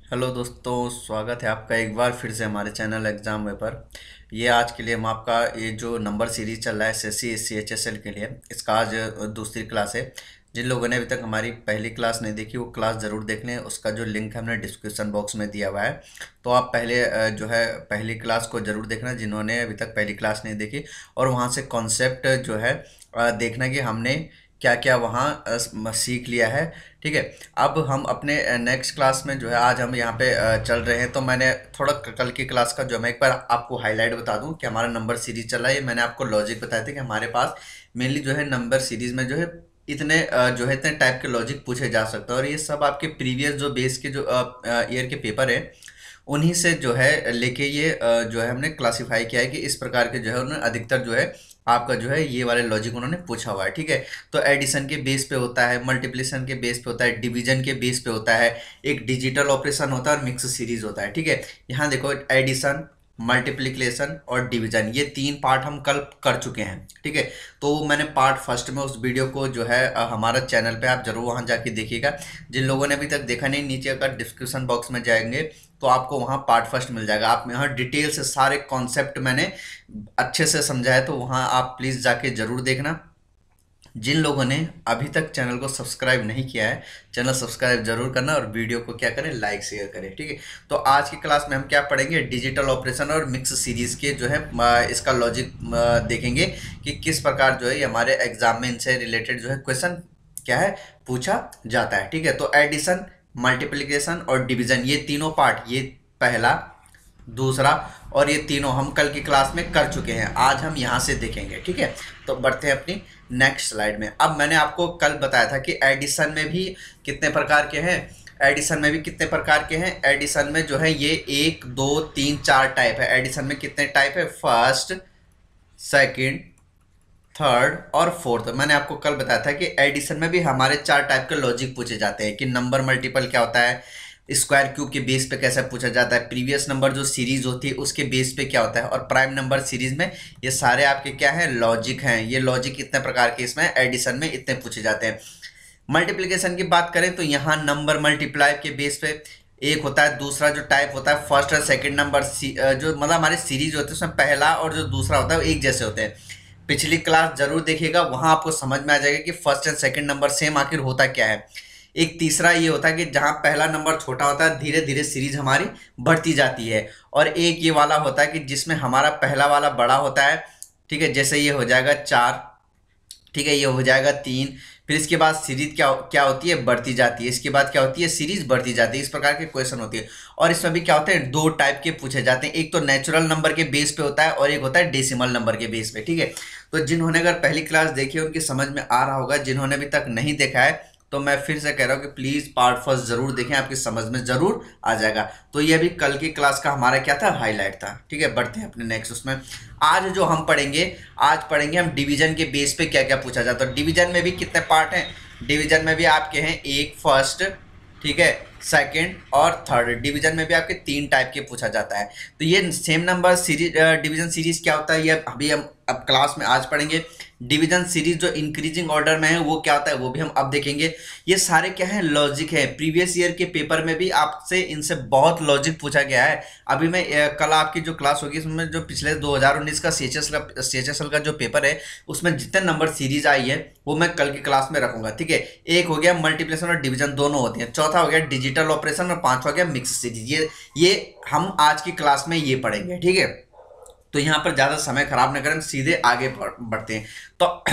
Hello दोस्तों, स्वागत है आपका एक बार फिर से हमारे चैनल एग्ज़ाम वे पर। ये आज के लिए हम आपका ये जो नंबर सीरीज चल रहा है एसएससी एससी एचएसएल के लिए, इसका आज दूसरी क्लास है। जिन लोगों ने अभी तक हमारी पहली क्लास नहीं देखी वो क्लास ज़रूर देख लें। उसका जो लिंक हमने डिस्क्रिप्शन बॉक्स में दिया हुआ है, तो आप पहले जो है पहली क्लास को ज़रूर देखना जिन्होंने अभी तक पहली क्लास नहीं देखी, और वहाँ से कॉन्सेप्ट जो है देखना कि हमने क्या क्या वहाँ सीख लिया है। ठीक है, अब हम अपने नेक्स्ट क्लास में जो है आज हम यहाँ पे चल रहे हैं। तो मैंने थोड़ा कल की क्लास का जो मैं एक बार आपको हाईलाइट बता दूं कि हमारा नंबर सीरीज चल रहा है। मैंने आपको लॉजिक बताया था कि हमारे पास मेनली जो है नंबर सीरीज में जो है इतने जो है इतने टाइप के लॉजिक पूछे जा सकते हैं, और ये सब आपके प्रीवियस जो बेस के जो ईयर के पेपर है उन्हीं से जो है लेके ये जो है हमने क्लासिफाई किया है कि इस प्रकार के जो है उन्होंने अधिकतर जो है आपका जो है ये वाले लॉजिक उन्होंने पूछा हुआ है। ठीक है, तो एडिशन के बेस पे होता है, मल्टीप्लिकेशन के बेस पे होता है, डिवीजन के बेस पे होता है, एक डिजिटल ऑपरेशन होता है और मिक्स सीरीज होता है। ठीक है, यहाँ देखो एडिशन, मल्टीप्लिकेशन और डिवीजन, ये तीन पार्ट हम कल कर चुके हैं। ठीक है, तो मैंने पार्ट फर्स्ट में उस वीडियो को जो है हमारा चैनल पे आप जरूर वहाँ जाके देखिएगा। जिन लोगों ने अभी तक देखा नहीं, नीचे अगर डिस्क्रिप्शन बॉक्स में जाएंगे तो आपको वहाँ पार्ट फर्स्ट मिल जाएगा। आप यहाँ डिटेल से सारे कॉन्सेप्ट मैंने अच्छे से समझाया, तो वहाँ आप प्लीज़ जाके ज़रूर देखना। जिन लोगों ने अभी तक चैनल को सब्सक्राइब नहीं किया है, चैनल सब्सक्राइब जरूर करना और वीडियो को क्या करें, लाइक शेयर करें। ठीक है, तो आज की क्लास में हम क्या पढ़ेंगे, डिजिटल ऑपरेशन और मिक्स सीरीज के जो है इसका लॉजिक देखेंगे कि किस प्रकार जो है ये हमारे एग्जाम में इनसे रिलेटेड जो है क्वेश्चन क्या है पूछा जाता है। ठीक है, तो एडिशन, मल्टीप्लिकेशन और डिवीजन, ये तीनों पार्ट, ये पहला, दूसरा और ये तीनों हम कल की क्लास में कर चुके हैं। आज हम यहाँ से देखेंगे। ठीक है, तो बढ़ते हैं अपनी नेक्स्ट स्लाइड में। अब मैंने आपको कल बताया था कि एडिशन में भी कितने प्रकार के हैं, एडिशन में भी कितने प्रकार के हैं। एडिशन में जो है ये 1 2 3 4 टाइप है। एडिशन में कितने टाइप है, फर्स्ट, सेकंड, थर्ड और फोर्थ। मैंने आपको कल बताया था कि एडिशन में भी हमारे 4 टाइप के लॉजिक पूछे जाते हैं कि नंबर मल्टीपल क्या होता है, स्क्वायर क्यूब के बेस पे कैसे पूछा जाता है, प्रीवियस नंबर जो सीरीज होती है उसके बेस पे क्या होता है, और प्राइम नंबर सीरीज में। ये सारे आपके क्या है, लॉजिक हैं। ये लॉजिक इतने प्रकार के इसमें एडिशन में इतने पूछे जाते हैं। मल्टीप्लिकेशन की बात करें तो यहाँ नंबर मल्टीप्लाई के बेस पे एक होता है, दूसरा जो टाइप होता है फर्स्ट और सेकंड नंबर जो मतलब हमारे सीरीज होते हैं उसमें पहला और जो दूसरा होता है वो एक जैसे होते हैं। पिछली क्लास जरूर देखिएगा, वहां आपको समझ में आ जाएगा कि first and second number same आखिर होता क्या है। एक तीसरा ये होता है कि जहां पहला नंबर छोटा होता है धीरे धीरे सीरीज हमारी बढ़ती जाती है, और एक ये वाला होता है कि जिसमें हमारा पहला वाला बड़ा होता है। ठीक है, जैसे ये हो जाएगा 4, ठीक है, ये हो जाएगा 3, फिर इसके बाद सीरीज क्या क्या होती है, बढ़ती जाती है। इसके बाद क्या होती है, सीरीज बढ़ती जाती है। इस प्रकार के क्वेश्चन होती है। और इसमें भी क्या होते हैं, 2 टाइप के पूछे जाते हैं। एक तो नेचुरल नंबर के बेस पे होता है और एक होता है डेसिमल नंबर के बेस पे। ठीक है, तो जिन्होंने अगर पहली क्लास देखी है उनकी समझ में आ रहा होगा। जिन्होंने अभी तक नहीं देखा है तो मैं फिर से कह रहा हूँ कि प्लीज पार्ट फर्स्ट जरूर देखें, आपकी समझ में जरूर आ जाएगा। तो ये भी कल की क्लास का हमारा क्या था, हाईलाइट था। ठीक है, बढ़ते हैं अपने नेक्स्ट उसमें। आज जो हम पढ़ेंगे, आज पढ़ेंगे हम डिवीजन के बेस पे क्या क्या पूछा जाता है। डिवीजन में भी कितने पार्ट हैं, डिवीजन में भी आपके हैं एक फर्स्ट, ठीक है, सेकंड और थर्ड। डिवीजन में भी आपके 3 टाइप के पूछा जाता है। तो ये same number series division series क्या होता है, ये अभी हम अब क्लास में आज पढ़ेंगे। डिवीजन सीरीज जो इंक्रीजिंग ऑर्डर में है वो क्या होता है वो भी हम अब देखेंगे। ये सारे क्या है, लॉजिक है। प्रीवियस ईयर के पेपर में भी आपसे इनसे बहुत लॉजिक पूछा गया है। अभी मैं कल आपकी जो क्लास होगी उसमें जो पिछले 2019 का सीएचएसएल का जो पेपर है उसमें जितने नंबर सीरीज आई है वो मैं कल की क्लास में रखूंगा। ठीक है, एक हो गया मल्टीप्लिकेशन और डिवीजन दोनों होती हैं, चौथा हो गया डिजिटल ऑपरेशन और पांचवा हो गया मिक्स सीरीज। ये हम आज की क्लास में ये पढ़ेंगे। ठीक है, तो यहाँ पर ज़्यादा समय खराब न करें, सीधे आगे बढ़ते हैं। तो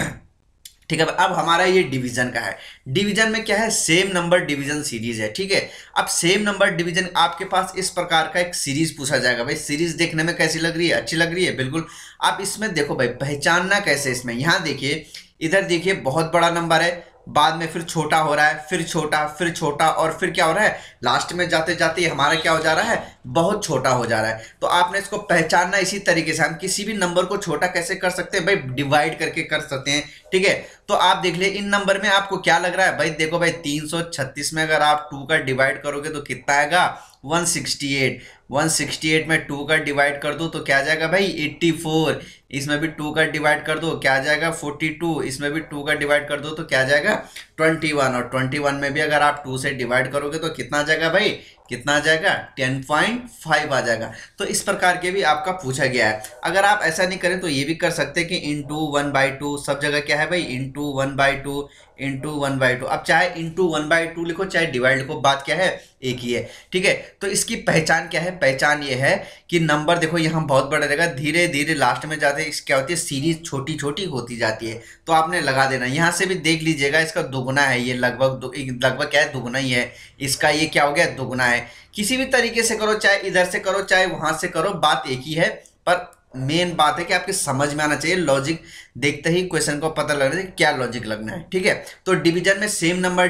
ठीक है, अब हमारा ये डिवीजन का है। डिवीजन में क्या है, सेम नंबर डिवीजन सीरीज है। ठीक है, अब सेम नंबर डिवीजन आपके पास इस प्रकार का एक सीरीज पूछा जाएगा। भाई सीरीज देखने में कैसी लग रही है, अच्छी लग रही है, बिल्कुल। आप इसमें देखो भाई, पहचानना कैसे, इसमें यहाँ देखिए, इधर देखिए बहुत बड़ा नंबर है, बाद में फिर छोटा हो रहा है, फिर छोटा, फिर छोटा, और फिर क्या हो रहा है, लास्ट में जाते जाते हमारा क्या हो जा रहा है, बहुत छोटा हो जा रहा है। तो आपने इसको पहचानना इसी तरीके से। हम किसी भी नंबर को छोटा कैसे कर सकते हैं भाई, डिवाइड करके कर सकते हैं। ठीक है, तो आप देख लिए इन नंबर में आपको क्या लग रहा है भाई, देखो भाई 336 में अगर आप 2 का डिवाइड करोगे तो कितना आएगा, 168। 168 में 2 का डिवाइड कर दो तो क्या आ जाएगा भाई, 84। इसमें भी 2 का डिवाइड कर दो क्या आ जाएगा, 42। इसमें भी 2 का डिवाइड कर दो तो क्या आ जाएगा, 21, और 21 में भी अगर आप 2 से डिवाइड करोगे तो कितना आ जाएगा भाई, कितना आ जाएगा, 10.5 आ जाएगा। तो इस प्रकार के भी आपका पूछा गया है। अगर आप ऐसा नहीं करें तो ये भी कर सकते हैं कि इंटू 1/2, सब जगह क्या है भाई, इंटू 1/2, इंटू 1/2। अब चाहे इंटू 1/2 लिखो चाहे डिवाइड लिखो, बात क्या है, एक ही है, ठीक है। तो इसकी पहचान क्या है, पहचान ये है कि नंबर देखो यहाँ बहुत बड़ा रहेगा, धीरे धीरे लास्ट में जाते क्या होती है, सीरीज छोटी छोटी होती जाती है। तो आपने लगा देना, यहाँ से भी देख लीजिएगा, इसका दुगुना है ये, लगभग क्या है, दुगुना ही है इसका, ये क्या हो गया, दुगुना है। किसी भी तरीके से करो, चाहे इधर से करो चाहे वहां से करो, बात एक ही है। पर मेन बात है कि आपके समझ में आना चाहिए, लॉजिक देखते ही क्वेश्चन को पता लगना चाहिए क्या लॉजिक लगना है, ठीक है। तो डिवीजन में सेम नंबर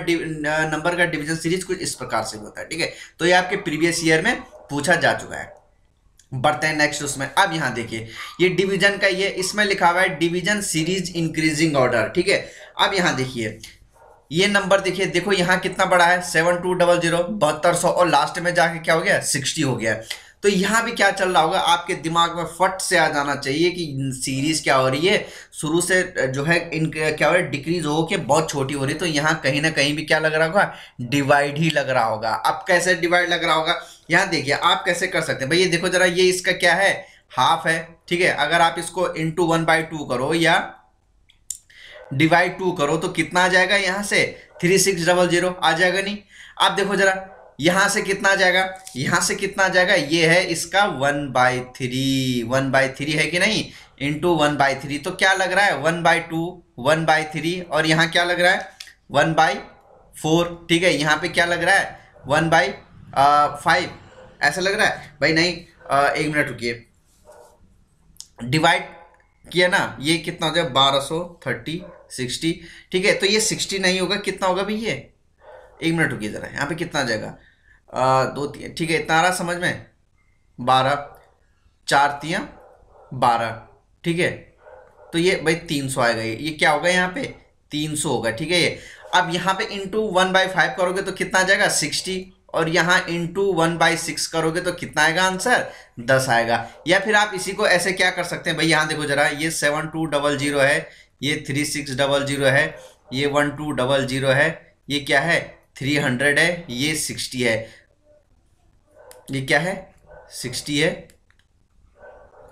का डिवीजन सीरीज कुछ इस प्रकार से होता है, ठीक है। तो ये आपके प्रीवियस ईयर में पूछा जा चुका है। बढ़ते हैं नेक्स्ट उसमें। अब यहाँ देखिए ये डिवीजन का, ये इसमें लिखा हुआ है डिवीजन सीरीज इंक्रीजिंग ऑर्डर, ठीक है। अब यहाँ देखिए ये नंबर देखिए, देखो यहाँ कितना बड़ा है, 7200, 7200, और लास्ट में जाके क्या हो गया, 60 हो गया। तो यहाँ भी क्या चल रहा होगा, आपके दिमाग में फट से आ जाना चाहिए कि सीरीज क्या हो रही है, शुरू से जो है इन क्या हो रहा है, डिक्रीज हो के बहुत छोटी हो रही है। तो यहाँ कहीं ना कहीं भी क्या लग रहा होगा, डिवाइड ही लग रहा होगा। अब कैसे डिवाइड लग रहा होगा, यहाँ देखिए आप कैसे कर सकते हैं भाई, ये देखो जरा, ये इसका क्या है, हाफ है, ठीक है। अगर आप इसको इंटू 1/2 करो या डिवाइड 2 करो तो कितना आ जाएगा, यहाँ से 3600 आ जाएगा, नहीं। आप देखो जरा यहां से कितना आ जाएगा, यहां से कितना आ जाएगा, ये है इसका 1/3 है कि नहीं, इंटू 1/3। तो क्या लग रहा है, 1/2, 1/3, और यहाँ क्या लग रहा है, 1/4, ठीक है। यहाँ पे क्या लग रहा है, 1/5 ऐसा लग रहा है भाई, नहीं। एक मिनट रुकिए, डिवाइड किया ना, ये कितना हो जाए, 1230, 60, ठीक है। तो ये 60 नहीं होगा, कितना होगा भाई ये, एक मिनट रुकिए जरा, यहाँ पे कितना आ जाएगा, 2 3, ठीक है, इतना आ रहा समझ में, 12, 4 3 12, ठीक है। तो ये भाई 300 आएगा, ये क्या होगा, यहाँ पे 300 होगा, ठीक है। ये अब यहाँ पे इंटू 1/5 करोगे तो कितना आ जाएगा, 60, और यहाँ इंटू 1/6 करोगे तो कितना आएगा आंसर, 10 आएगा। या फिर आप इसी को ऐसे क्या कर सकते हैं भाई, यहाँ देखो जरा, ये 7200 है, ये 3600 है, ये 1200 है, ये क्या है 300 है, ये 60 है, ये क्या है 60 है।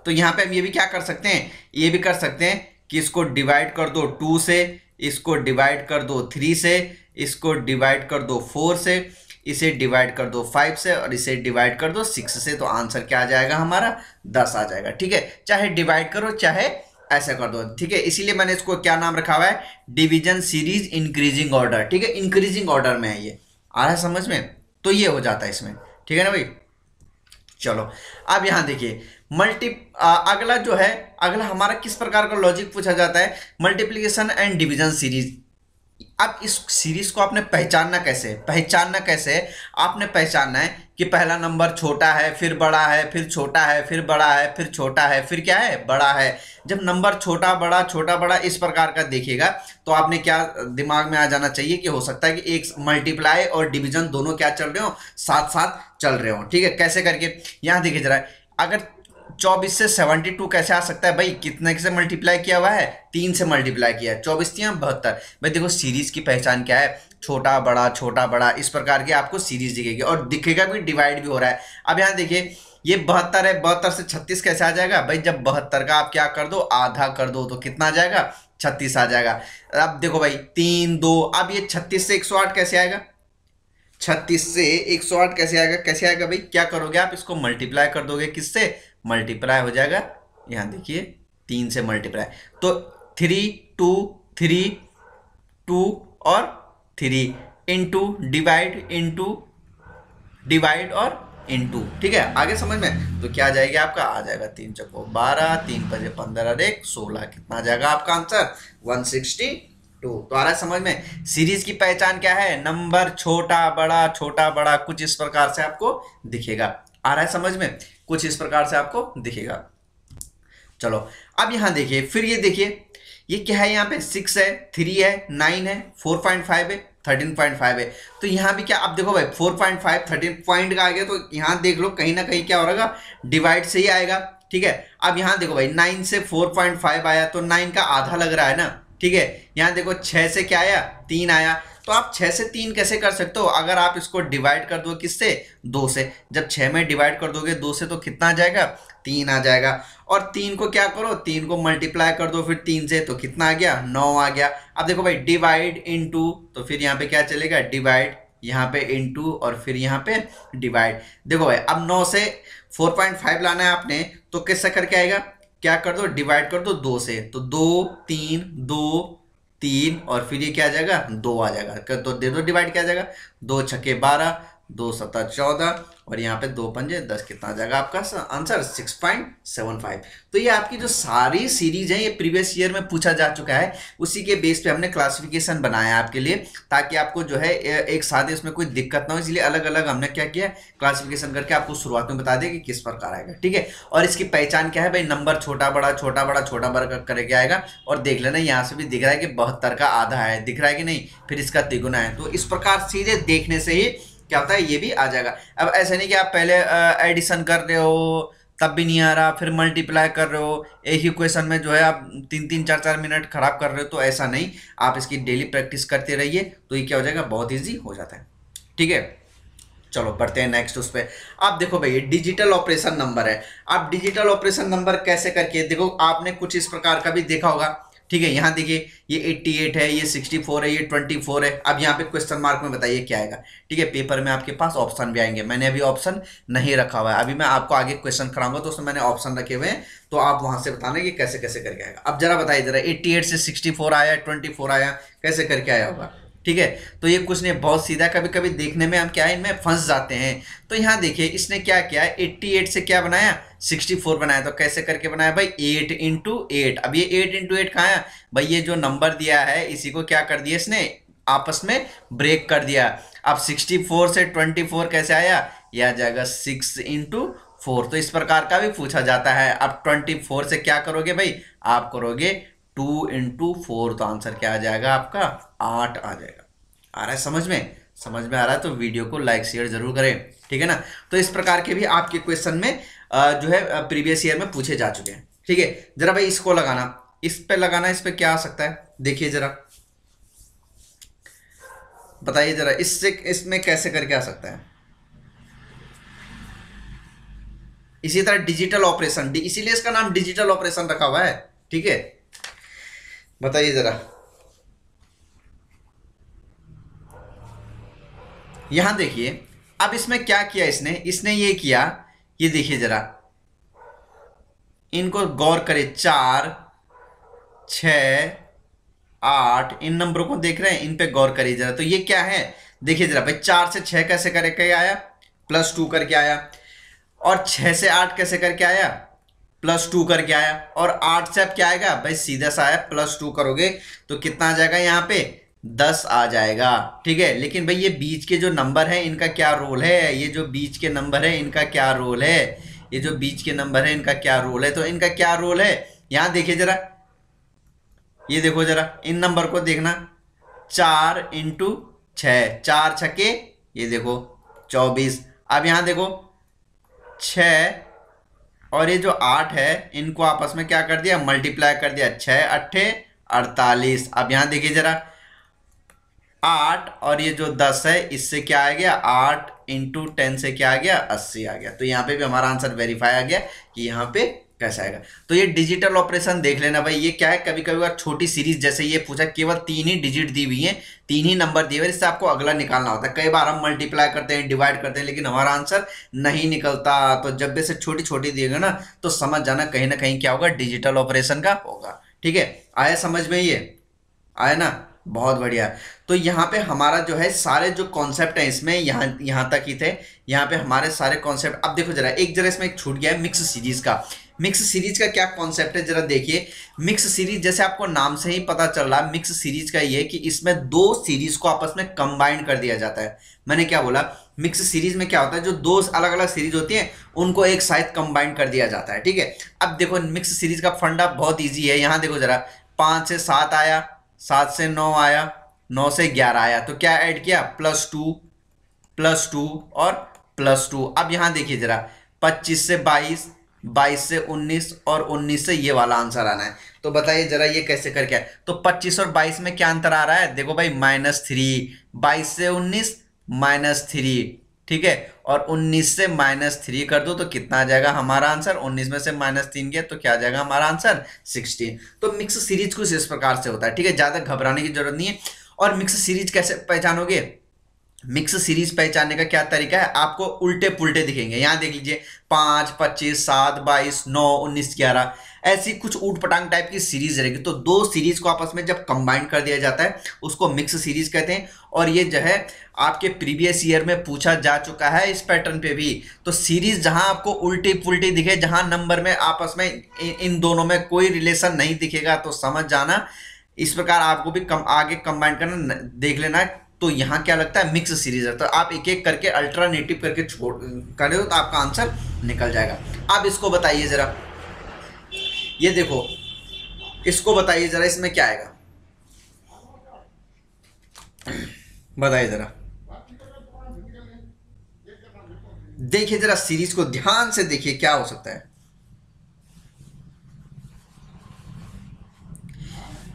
तो यहाँ पे हम ये भी क्या कर सकते हैं, ये भी कर सकते हैं कि इसको डिवाइड कर दो 2 से, इसको डिवाइड कर दो 3 से, इसको डिवाइड कर दो 4 से, इसे डिवाइड कर दो 5 से, और इसे डिवाइड कर दो 6 से। तो आंसर क्या आ जाएगा हमारा, 10 आ जाएगा, ठीक है। चाहे डिवाइड करो चाहे ऐसा कर दो, ठीक है। इसीलिए मैंने इसको क्या नाम रखा हुआ है, डिवीजन सीरीज इंक्रीजिंग ऑर्डर, ठीक है। इंक्रीजिंग ऑर्डर में है, ये आ रहा है समझ में, तो ये हो जाता है इसमें, ठीक है ना भाई। चलो अब यहां देखिए अगला जो है, अगला हमारा किस प्रकार का लॉजिक पूछा जाता है, मल्टीप्लिकेशन एंड डिवीजन सीरीज। अब इस सीरीज को आपने पहचानना कैसे, आपने पहचानना है कि पहला नंबर छोटा है, फिर बड़ा है, फिर छोटा है, फिर बड़ा है, फिर छोटा है, फिर क्या है, बड़ा है। जब नंबर छोटा बड़ा इस प्रकार का देखिएगा तो आपने क्या दिमाग में आ जाना चाहिए कि हो सकता है कि एक मल्टीप्लाई और डिवीजन दोनों क्या चल रहे हो, साथ साथ चल रहे हो, ठीक है। कैसे करके, यहाँ देखिए जरा, अगर 24 से 72 कैसे आ सकता है भाई, कितने से मल्टीप्लाई किया हुआ है, 3 से मल्टीप्लाई किया है, 24 3 72। भाई देखो सीरीज की पहचान क्या है, छोटा बड़ा इस प्रकार की आपको सीरीज दिखेगी, और दिखेगा भी, डिवाइड भी हो रहा है। अब यहाँ देखिए ये 72 है, 72 से 36 कैसे आ जाएगा भाई, जब 72 का आप क्या कर दो, आधा कर दो तो कितना आ जाएगा, 36 आ जाएगा। अब देखो भाई 3 2, अब ये 36 से 108 कैसे आएगा, 36 से 108 कैसे आएगा भाई, क्या करोगे आप, इसको मल्टीप्लाई कर दोगे, किससे, मल्टीप्लाई हो जाएगा, यहाँ देखिए 3 से मल्टीप्लाई, तो 3 2 3 2 और 3 डिवाइड और इंटू, ठीक है। आगे समझ में, तो क्या आ जाएगा आपका, आ जाएगा 3 चौको 12, 3 5 15 और 1 16, कितना आ जाएगा आपका आंसर, 162। तो आ रहा है समझ में। सीरीज की पहचान क्या है, नंबर छोटा बड़ा कुछ इस प्रकार से आपको दिखेगा, आ रहा है समझ में, कुछ इस प्रकार से आपको दिखेगा। चलो अब यहां देखिए, फिर ये देखिए ये क्या है, यहाँ पे 6 है, 3 है, 9 है, 4.5 है, 13.5 है। तो यहाँ भी क्या, अब देखो भाई 4.5 13 पॉइंट का आ गया, तो यहाँ देख लो कहीं ना कहीं क्या हो रहा, डिवाइड से ही आएगा, ठीक है। अब यहाँ देखो भाई 9 से 4.5 आया तो 9 का आधा लग रहा है ना, ठीक है। यहाँ देखो 6 से क्या आया, 3 आया, तो आप 6 से 3 कैसे कर सकते हो, अगर आप इसको डिवाइड कर दो किससे, 2 से। जब 6 में डिवाइड कर दोगे 2 से तो कितना आ जाएगा, 3 आ जाएगा। और 3 को क्या करो, 3 को मल्टीप्लाई कर दो फिर 3 से, तो कितना आ गया, 9 आ गया। अब देखो भाई डिवाइड इनटू, तो फिर यहाँ पे क्या चलेगा, डिवाइड, यहाँ पे इनटू और फिर यहाँ पे डिवाइड। देखो भाई अब 9 से 4.5 लाना है आपने, तो कैसे करके आएगा, क्या कर दो, डिवाइड कर दो 2 से, तो 2 3 2 3 और फिर ये क्या आ जाएगा, 2 आ जाएगा। तो दे दो डिवाइड, क्या आ जाएगा, 2 छक्के 12, 2 सत्ता 14 और यहाँ पे 2 पंजे 10, कितना आ जाएगा आपका आंसर, 6.75। तो ये आपकी जो सारी सीरीज है ये प्रीवियस ईयर में पूछा जा चुका है, उसी के बेस पे हमने क्लासिफिकेशन बनाया आपके लिए, ताकि आपको जो है एक साथ इसमें कोई दिक्कत ना हो, इसलिए अलग अलग हमने क्या किया, क्लासिफिकेशन करके आपको शुरुआत में बता दें कि किस प्रकार आएगा, ठीक है। और इसकी पहचान क्या है भाई, नंबर छोटा बड़ा छोटा बड़ा छोटा बड़ा करके आएगा। और देख लेना यहाँ से भी दिख रहा है कि 72 का आधा है, दिख रहा है कि नहीं, फिर इसका तिगुना है। तो इस प्रकार सीधे देखने से ही क्या होता है, ये भी आ जाएगा। अब ऐसा नहीं कि आप पहले एडिशन कर रहे हो तब भी नहीं आ रहा, फिर मल्टीप्लाई कर रहे हो, एक ही क्वेश्चन में जो है आप 3-3 4-4 मिनट खराब कर रहे हो, तो ऐसा नहीं, आप इसकी डेली प्रैक्टिस करते रहिए, तो ये क्या हो जाएगा, बहुत ईजी हो जाता है, ठीक है। चलो बढ़ते हैं नेक्स्ट उस पर। आप देखो भाई डिजिटल ऑपरेशन नंबर है, आप डिजिटल ऑपरेशन नंबर कैसे करके, देखो आपने कुछ इस प्रकार का भी देखा होगा, ठीक है। यहाँ देखिए ये 88 है, ये 64 है, ये 24 है। अब यहाँ पे क्वेश्चन मार्क में बताइए क्या आएगा, ठीक है। पेपर में आपके पास ऑप्शन भी आएंगे, मैंने अभी ऑप्शन नहीं रखा हुआ है, अभी मैं आपको आगे क्वेश्चन कराऊंगा तो उसमें मैंने ऑप्शन रखे हुए हैं, तो आप वहां से बताना कि कैसे कैसे करके आएगा। अब जरा बताइए जरा, 88 से 64 आया, 24 आया, कैसे करके आया होगा, ठीक है। तो ये कुछ नहीं, बहुत सीधा, कभी कभी देखने में हम क्या है इनमें फंस जाते हैं। तो यहाँ देखिए इसने क्या किया, 88 से क्या बनाया, 64 बनाया। तो कैसे करके बनाया भाई, 8 इंटू 8। अब ये 8 इंटू 8 कहाँ है भाई, ये जो नंबर दिया है इसी को क्या कर दिया इसने, आपस में ब्रेक कर दिया। अब 64 से 24 कैसे आया, यह आ जाएगा 6 इंटू 4। तो इस प्रकार का भी पूछा जाता है। अब 24 से क्या करोगे भाई, आप करोगे 2 इंटू 4, तो आंसर क्या आ जाएगा आपका, 8 आ जाएगा। आ रहा है समझ में, समझ में आ रहा है तो वीडियो को लाइक शेयर जरूर करें, ठीक है ना। तो इस प्रकार के भी आपके क्वेश्चन में जो है प्रीवियस ईयर में पूछे जा चुके हैं, ठीक है। जरा भाई इसको लगाना, इस पे लगाना, इस पे क्या आ सकता है, देखिए जरा बताइए जरा, इससे इसमें कैसे करके आ सकता है। इसी तरह डिजिटल ऑपरेशन, इसीलिए इसका नाम डिजिटल ऑपरेशन रखा हुआ है, ठीक है। बताइए जरा, यहां देखिए अब इसमें क्या किया इसने, इसने ये किया, ये देखिए जरा, इनको गौर करें, 4 6 8, इन नंबरों को देख रहे हैं, इन पे गौर करिए जरा। तो ये क्या है, देखिए जरा भाई, 4 से 6 कैसे करके आया, +2 करके आया। और 6 से 8 कैसे करके आया, +2 करके आया। और 8 से अब क्या आएगा भाई, सीधा सा आया, +2 करोगे तो कितना आ जाएगा, यहाँ पे 10 आ जाएगा, ठीक है। लेकिन भाई ये बीच के जो नंबर है इनका क्या रोल है, ये जो बीच के नंबर है इनका क्या रोल है, ये जो बीच के नंबर है इनका क्या रोल है। तो इनका क्या रोल है, यहां देखिए जरा, ये देखो जरा, इन नंबर को देखना, 4 इंटू 6, 4 छक्के, ये देखो 24। अब यहां देखो 6 और ये जो 8 है, इनको आपस में क्या कर दिया, मल्टीप्लाई कर दिया, 6 8 48। अब यहां देखिए जरा, 8 और ये जो 10 है, इससे क्या आ गया, 8 इंटू 10 से क्या आ गया, 80 आ गया। तो यहाँ पे भी हमारा आंसर वेरीफाई आ गया कि यहाँ पे कैसा आएगा। तो ये डिजिटल ऑपरेशन देख लेना भाई, ये क्या है, कभी कभी अगर छोटी सीरीज जैसे ये पूछा, केवल 3 ही डिजिट दी हुई है, 3 ही नंबर दिए हुए, इससे आपको अगला निकालना होता है। कई बार हम मल्टीप्लाई करते हैं, डिवाइड करते हैं, लेकिन हमारा आंसर नहीं निकलता। तो जब भी से छोटी छोटी दिएगा ना, तो समझ जाना कहीं ना कहीं क्या होगा, डिजिटल ऑपरेशन का होगा, ठीक है। आया समझ में, ये आया ना, बहुत बढ़िया। तो यहाँ पे हमारा जो है सारे जो कॉन्सेप्ट है इसमें, यहाँ तक ही थे, यहाँ पे हमारे सारे कॉन्सेप्ट। अब देखो जरा, एक जरा इसमें एक छूट गया है, मिक्स सीरीज का। मिक्स सीरीज का क्या कॉन्सेप्ट है, जरा देखिए। मिक्स सीरीज जैसे आपको नाम से ही पता चल रहा है, मिक्स सीरीज का ये कि इसमें 2 सीरीज को आपस में कंबाइन कर दिया जाता है। मैंने क्या बोला, मिक्स सीरीज में क्या होता है, जो 2 अलग अलग सीरीज होती हैं उनको एक साथ कंबाइन कर दिया जाता है, ठीक है। अब देखो मिक्स सीरीज का फंडा बहुत ईजी है। यहाँ देखो जरा, 5 से 7 आया, 7 से 9 आया, 9 से 11 आया, तो क्या ऐड किया, +2 और +2। अब यहां देखिए जरा, 25 से 22, 22 से 19 और 19 से ये वाला आंसर आना है। तो बताइए जरा ये कैसे करके आए। तो 25 और 22 में क्या अंतर आ रहा है, देखो भाई -3, 22 से 19 -3, ठीक है, और 19 से -3 कर दो तो कितना आ जाएगा हमारा आंसर, 19 में से -3 गया तो क्या आ जाएगा हमारा आंसर 16। तो मिक्स सीरीज कुछ इस प्रकार से होता है, ठीक है, ज्यादा घबराने की जरूरत नहीं है। और मिक्स सीरीज कैसे पहचानोगे, मिक्स सीरीज पहचानने का क्या तरीका है, आपको उल्टे पुल्टे दिखेंगे। यहां देख लीजिए 5, 25, 7, 22, 9, 19, 11, ऐसी कुछ ऊट पटांग टाइप की सीरीज रहेगी। तो दो सीरीज को आपस में जब कंबाइन कर दिया जाता है उसको मिक्स सीरीज कहते हैं। और ये जो है आपके प्रीवियस ईयर में पूछा जा चुका है इस पैटर्न पे भी। तो सीरीज जहां आपको उल्टी पुल्टी दिखे, जहां नंबर में आपस में इन दोनों में कोई रिलेशन नहीं दिखेगा तो समझ जाना इस प्रकार आपको भी आगे कंबाइन करना देख लेना। तो यहां क्या लगता है मिक्स सीरीज है। तो आप एक एक करके अल्टरनेटिव करके छोड़ कर दो तो आपका आंसर निकल जाएगा। अब इसको बताइए जरा, ये देखो इसको बताइए जरा, इसमें क्या आएगा बताइए जरा, देखिए जरा सीरीज को ध्यान से देखिए क्या हो सकता है।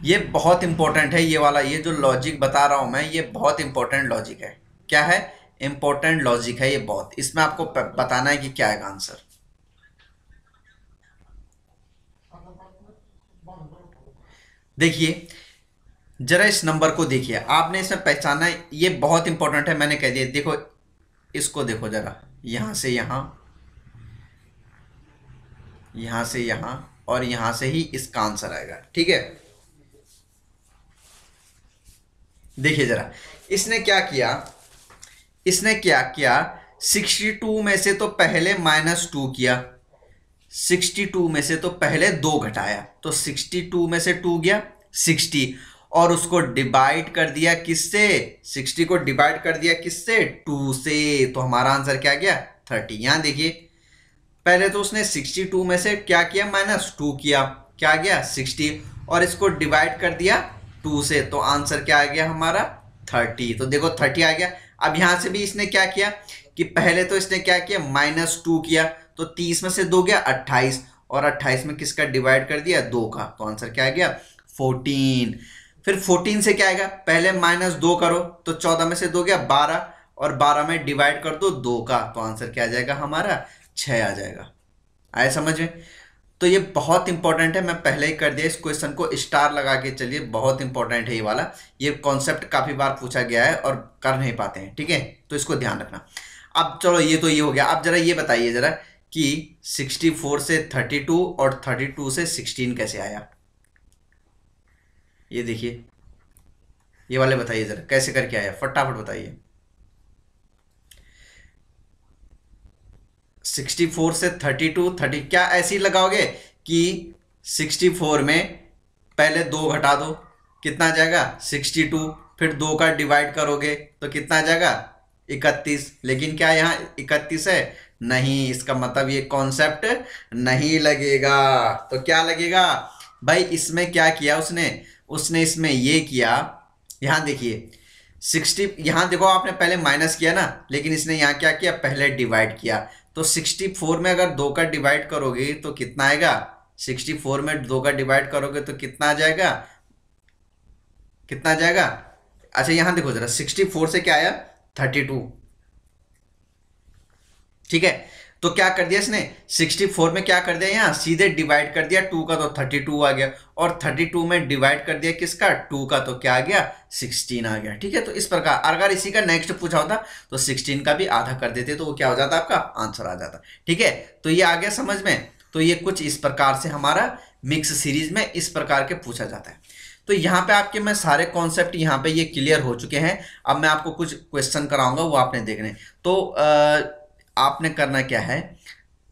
ये बहुत इंपॉर्टेंट है, ये वाला, ये जो लॉजिक बता रहा हूं मैं, ये बहुत इंपॉर्टेंट लॉजिक है। क्या है, इंपॉर्टेंट लॉजिक है ये बहुत। इसमें आपको बताना है कि क्या आएगा आंसर। देखिए जरा इस नंबर को देखिए, आपने इसमें पहचाना है, ये बहुत इंपॉर्टेंट है, मैंने कह दिया। देखो इसको देखो जरा, यहां से यहां, यहां से यहां, और यहां से ही इसका आंसर आएगा, ठीक है। देखिए जरा इसने क्या किया, इसने क्या किया, 62 में से तो पहले -2 किया, 62 में से तो पहले 2 घटाया, तो 62 में से 2 गया 60, और उसको डिवाइड कर दिया किससे, 60 को डिवाइड कर दिया किससे, 2 से। तो हमारा आंसर क्या गया 30। यहां देखिए पहले तो उसने 62 में से क्या किया, -2 किया, क्या गया 60, और इसको डिवाइड कर दिया 2 से, तो आंसर क्या आ गया हमारा 30। तो देखो 30 आ गया। अब यहां से भी इसने क्या किया कि पहले तो इसने क्या किया, -2 किया, तो 30 में से 2 गया 28, और 28 में किसका डिवाइड कर दिया 2 का, तो आंसर क्या आ गया 14। फिर 14 से क्या आएगा, पहले -2 करो तो 14 में से 2 गया 12, और 12 में डिवाइड कर दो 2 का, तो आंसर क्या आ जाएगा हमारा 6 आ जाएगा। आए समझ में। तो ये बहुत इंपॉर्टेंट है, मैं पहले ही कर दिया, इस क्वेश्चन को स्टार लगा के चलिए, बहुत इंपॉर्टेंट है ये वाला। ये कॉन्सेप्ट काफी बार पूछा गया है और कर नहीं पाते हैं, ठीक है, तो इसको ध्यान रखना। अब चलो ये तो ये हो गया। अब जरा ये बताइए जरा कि 64 से 32 और 32 से 16 कैसे आया, ये देखिए, ये वाले बताइए जरा कैसे करके आया, फटाफट बताइए। 64 से 32, 30 क्या ऐसे ही लगाओगे कि 64 में पहले 2 घटा दो, कितना आ जाएगा 62, फिर 2 का डिवाइड करोगे तो कितना आ जाएगा 31। लेकिन क्या यहाँ 31 है, नहीं, इसका मतलब ये कॉन्सेप्ट नहीं लगेगा। तो क्या लगेगा भाई, इसमें क्या किया उसने, उसने इसमें ये किया, यहां देखिए 60, यहां देखो आपने पहले माइनस किया ना, लेकिन इसने यहां क्या किया, पहले डिवाइड किया। तो 64 में अगर 2 का डिवाइड करोगे तो कितना आएगा, 64 में 2 का डिवाइड करोगे तो कितना आ जाएगा, कितना आ जाएगा। अच्छा यहां देखो जरा, 64 से क्या आया 32, ठीक है। तो क्या कर दिया इसने, 64 में क्या कर दिया, यहां सीधे डिवाइड कर दिया 2 का, तो 32 आ गया, और 32 में डिवाइड कर दिया किसका 2 का, तो क्या आ गया 16 आ गया, ठीक है। तो इस प्रकार अगर इसी का नेक्स्ट पूछा होता तो 16 का भी आधा कर देते तो वो क्या हो जाता, आपका आंसर आ जाता, ठीक है। तो ये आ गया समझ में। तो ये कुछ इस प्रकार से हमारा मिक्स सीरीज में इस प्रकार के पूछा जाता है। तो यहाँ पे आपके मैं सारे कॉन्सेप्ट यहाँ पे ये क्लियर हो चुके हैं। अब मैं आपको कुछ क्वेश्चन कराऊंगा, वो आपने देखने। तो आपने करना क्या है,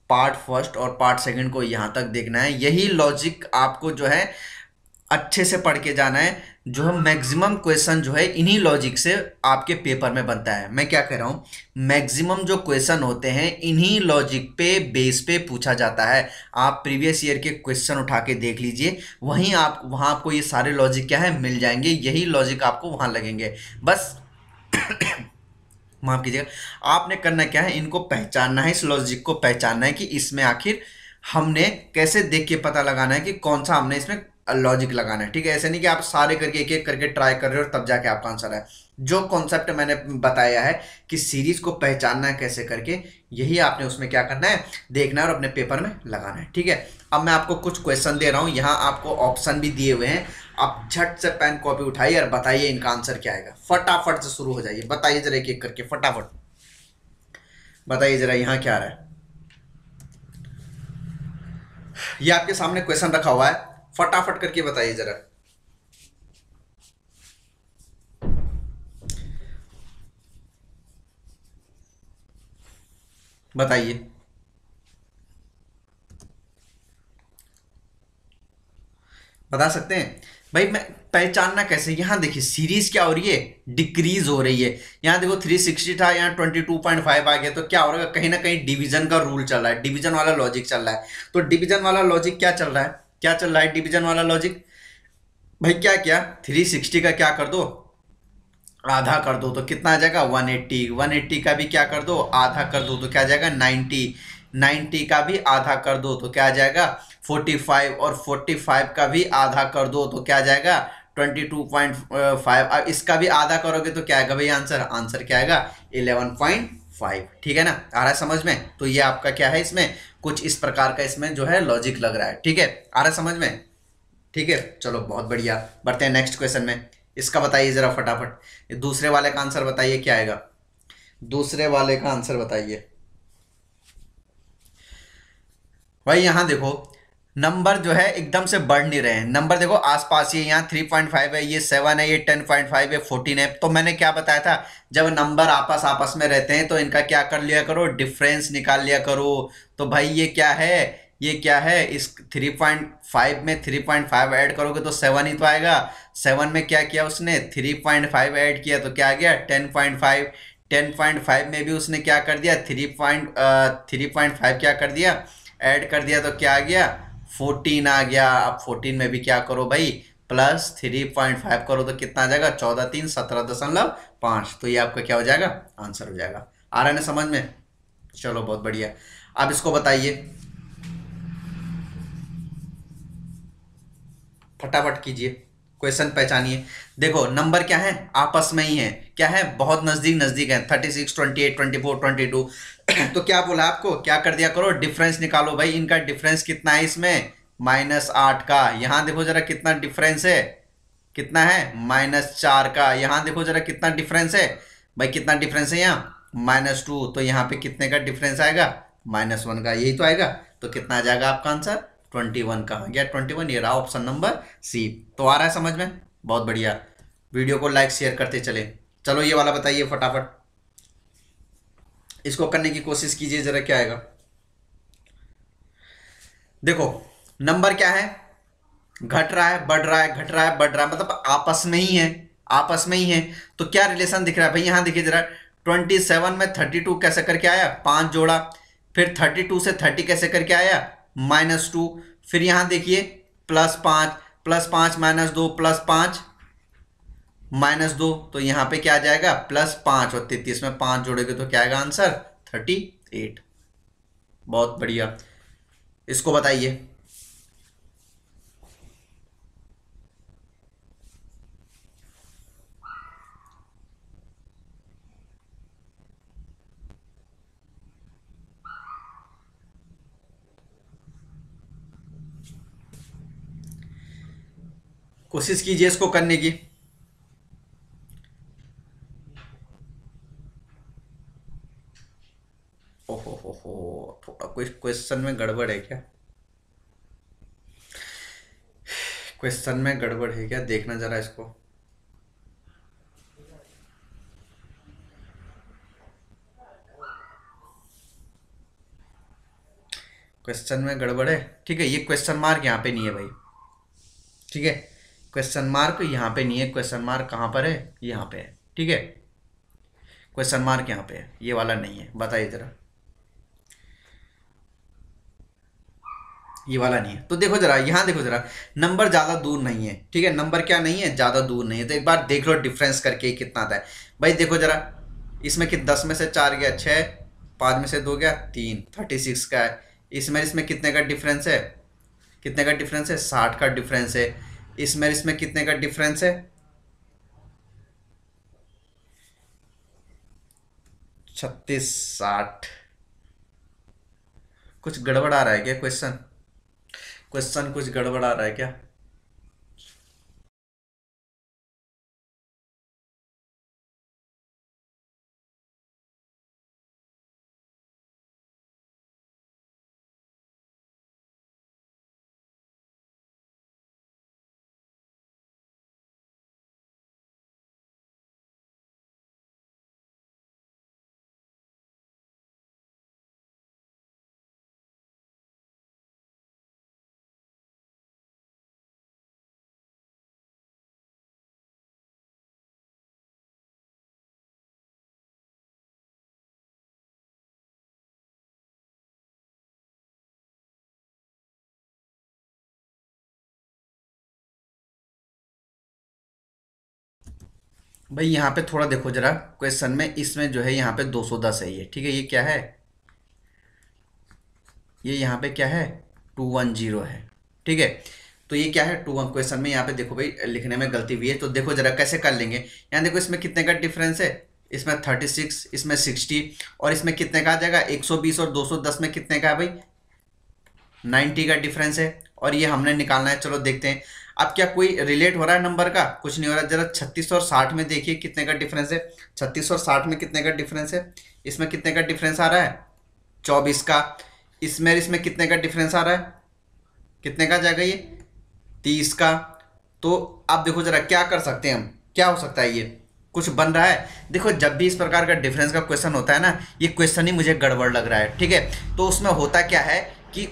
पार्ट फर्स्ट और पार्ट सेकंड को यहाँ तक देखना है। यही लॉजिक आपको जो है अच्छे से पढ़ के जाना है। जो है मैक्सिमम क्वेश्चन जो है इन्हीं लॉजिक से आपके पेपर में बनता है। मैं क्या कह रहा हूँ, मैक्सिमम जो क्वेश्चन होते हैं इन्हीं लॉजिक पे बेस पे पूछा जाता है। आप प्रीवियस ईयर के क्वेश्चन उठा के देख लीजिए, वहीं आप वहाँ आपको ये सारे लॉजिक क्या है मिल जाएंगे। यही लॉजिक आपको वहाँ लगेंगे। बस माफ कीजिएगा, आपने करना क्या है, इनको पहचानना है, इस लॉजिक को पहचानना है कि इसमें आखिर हमने कैसे देख के पता लगाना है कि कौन सा हमने इसमें लॉजिक लगाना है। ठीक है, ऐसे नहीं कि आप सारे करके एक एक करके ट्राई कर रहे हो और तब जाके आपका आंसर है। जो कॉन्सेप्ट मैंने बताया है कि सीरीज को पहचानना है कैसे करके, यही आपने उसमें क्या करना है, देखना है और अपने पेपर में लगाना है। ठीक है, अब मैं आपको कुछ क्वेश्चन दे रहा हूं, यहाँ आपको ऑप्शन भी दिए हुए हैं। आप झट से पेन कॉपी उठाइए और बताइए इनका आंसर क्या आएगा। फटाफट से शुरू हो जाइए, बताइए जरा एक एक करके, फटाफट बताइए जरा यहाँ क्या आ रहा है। ये आपके सामने क्वेश्चन रखा हुआ है, फटाफट करके बताइए जरा। बताइए, बता सकते हैं भाई। मैं पहचानना कैसे, यहाँ देखिए सीरीज क्या हो रही है, डिक्रीज हो रही है। यहाँ देखो 360 था, यहाँ 22.5 आ गया, तो क्या हो रहा है, कहीं ना कहीं डिवीजन का रूल चल रहा है, डिवीजन वाला लॉजिक चल रहा है। तो डिवीजन वाला लॉजिक क्या चल रहा है, क्या चल रहा है डिवीजन वाला लॉजिक भाई, क्या क्या 360 का क्या कर दो, आधा कर दो, तो कितना आ जाएगा 180। 180 का भी क्या कर दो, आधा कर दो, तो क्या आ जाएगा 90। 90 का भी आधा कर दो तो क्या आ जाएगा 45, और 45 का भी आधा कर दो तो क्या आ जाएगा 22.5। अब इसका भी आधा करोगे तो क्या आएगा भाई, आंसर, आंसर क्या आएगा 11.5। ठीक है ना, आ रहा है समझ में। तो ये आपका क्या है, इसमें कुछ इस प्रकार का इसमें जो है लॉजिक लग रहा है। ठीक है, आ रहा है समझ में। ठीक है, चलो बहुत बढ़िया, बढ़ते हैं नेक्स्ट क्वेश्चन में। इसका बताइए जरा फटाफट, दूसरे वाले का आंसर बताइए क्या आएगा, दूसरे वाले का आंसर बताइए भाई। यहां देखो नंबर जो है एकदम से बढ़ नहीं रहे हैं, नंबर देखो आसपास ही, यहाँ 3.5 है, ये 7 है, ये 10.5 है, 14 है। तो मैंने क्या बताया था, जब नंबर आपस आपस में रहते हैं तो इनका क्या कर लिया करो, डिफरेंस निकाल लिया करो। तो भाई ये क्या है, ये क्या है, इस 3.5 में 3.5 ऐड करोगे तो 7 ही तो आएगा। 7 में क्या किया उसने, 3.5 ऐड किया तो क्या आ गया 10.5। 10.5 में भी उसने क्या कर दिया, 3.5 क्या कर दिया, ऐड कर दिया, तो क्या आ गया 14 आ गया। अब 14 में भी क्या करो भाई, प्लस 3.5 करो तो कितना आ जाएगा 14 3 17.5। तो ये आपका क्या हो जाएगा, आंसर हो जाएगा। आ रहा है ना समझ में, चलो बहुत बढ़िया। अब इसको बताइए, फटाफट कीजिए, क्वेश्चन पहचानिए। देखो नंबर क्या है, आपस में ही है, क्या है, बहुत नजदीक नजदीक है, 36 28 24 22। तो क्या बोला आपको, क्या कर दिया करो, डिफरेंस निकालो भाई। इनका डिफरेंस कितना है इसमें, -8 का। यहां देखो जरा कितना डिफरेंस है, कितना है -4 का। यहां देखो जरा कितना डिफरेंस है भाई, कितना डिफरेंस है यहाँ -2। तो यहाँ पे कितने का डिफरेंस आएगा, -1 का, यही तो आएगा। तो कितना आ जाएगा आपका आंसर 21। कहाँ गया 21, ये रहा ऑप्शन नंबर सी। तो आ रहा है समझ में, बहुत बढ़िया। वीडियो को लाइक शेयर करते चले। चलो ये वाला बताइए फटाफट, इसको करने की कोशिश कीजिए जरा, क्या आएगा। देखो नंबर क्या है, घट रहा है बढ़ रहा है, घट रहा है बढ़ रहा है, मतलब आपस में ही है, आपस में ही है। तो क्या रिलेशन दिख रहा है भाई, यहां देखिए जरा, 27 में 32 कैसे करके आया, 5 जोड़ा, फिर 32 से 30 कैसे करके आया -2, फिर यहां देखिए +5, +5 -2 +5 -2। तो यहां पे क्या आ जाएगा +5, और 33 में 5 जोड़ेंगे तो क्या आएगा आंसर 38। बहुत बढ़िया, इसको बताइए। कोशिश कीजिए इसको करने की। ओहो हो, थोड़ा कोई क्वेश्चन में गड़बड़ है क्या, क्वेश्चन में गड़बड़ है क्या, देखना जरा इसको। क्वेश्चन में गड़बड़ है, ठीक है। ये क्वेश्चन मार्क यहाँ पे नहीं है भाई, ठीक है। क्वेश्चन मार्क यहाँ पे नहीं है, क्वेश्चन मार्क कहाँ पर है, यहाँ पे है, ठीक है। क्वेश्चन मार्क यहाँ पे है, ये वाला नहीं है, बताइए जरा, ये वाला नहीं है। तो देखो जरा, यहाँ देखो जरा, नंबर ज़्यादा दूर नहीं है, ठीक है। नंबर क्या नहीं है, ज़्यादा दूर नहीं है। तो एक बार देख लो डिफरेंस करके कितना आता है भाई। देखो जरा, इसमें कि 10 में से 4 गया 6, 5 में से 2 गया 3, 36 का है। इसमें कितने का डिफरेंस है, कितने का डिफरेंस है, 60 का डिफरेंस है। इसमें कितने का डिफरेंस है, 36 60। कुछ गड़बड़ आ रहा है क्या, क्वेश्चन क्वेश्चन कुछ गड़बड़ आ रहा है क्या? भाई यहाँ पे थोड़ा देखो जरा क्वेश्चन में, इसमें जो है यहाँ पे 210 है ये, ठीक है, ये क्या है, ये यहाँ पे क्या है, 210 है, ठीक है। तो ये क्या है, 21 क्वेश्चन में यहाँ पे देखो भाई लिखने में गलती हुई है, तो देखो जरा कैसे कर लेंगे। यहाँ देखो इसमें कितने का डिफरेंस है, इसमें 36, इसमें 60, और इसमें कितने का आ जाएगा 120, और 210 में कितने का है भाई 90 का डिफरेंस है, और ये हमने निकालना है। चलो देखते हैं अब क्या कोई रिलेट हो रहा है नंबर का, कुछ नहीं हो रहा। जरा 36 और 60 में देखिए कितने का डिफरेंस है, 36 और 60 में कितने का डिफरेंस है, इसमें कितने का डिफरेंस आ रहा है 24 का। इसमें कितने का डिफरेंस आ रहा है, कितने का जाएगा ये 30 का। तो आप देखो जरा क्या कर सकते हैं हम, क्या हो सकता है ये, कुछ बन रहा है। देखो जब भी इस प्रकार का डिफरेंस का क्वेश्चन होता है ना, ये क्वेश्चन ही मुझे गड़बड़ लग रहा है, ठीक है। तो उसमें होता क्या है कि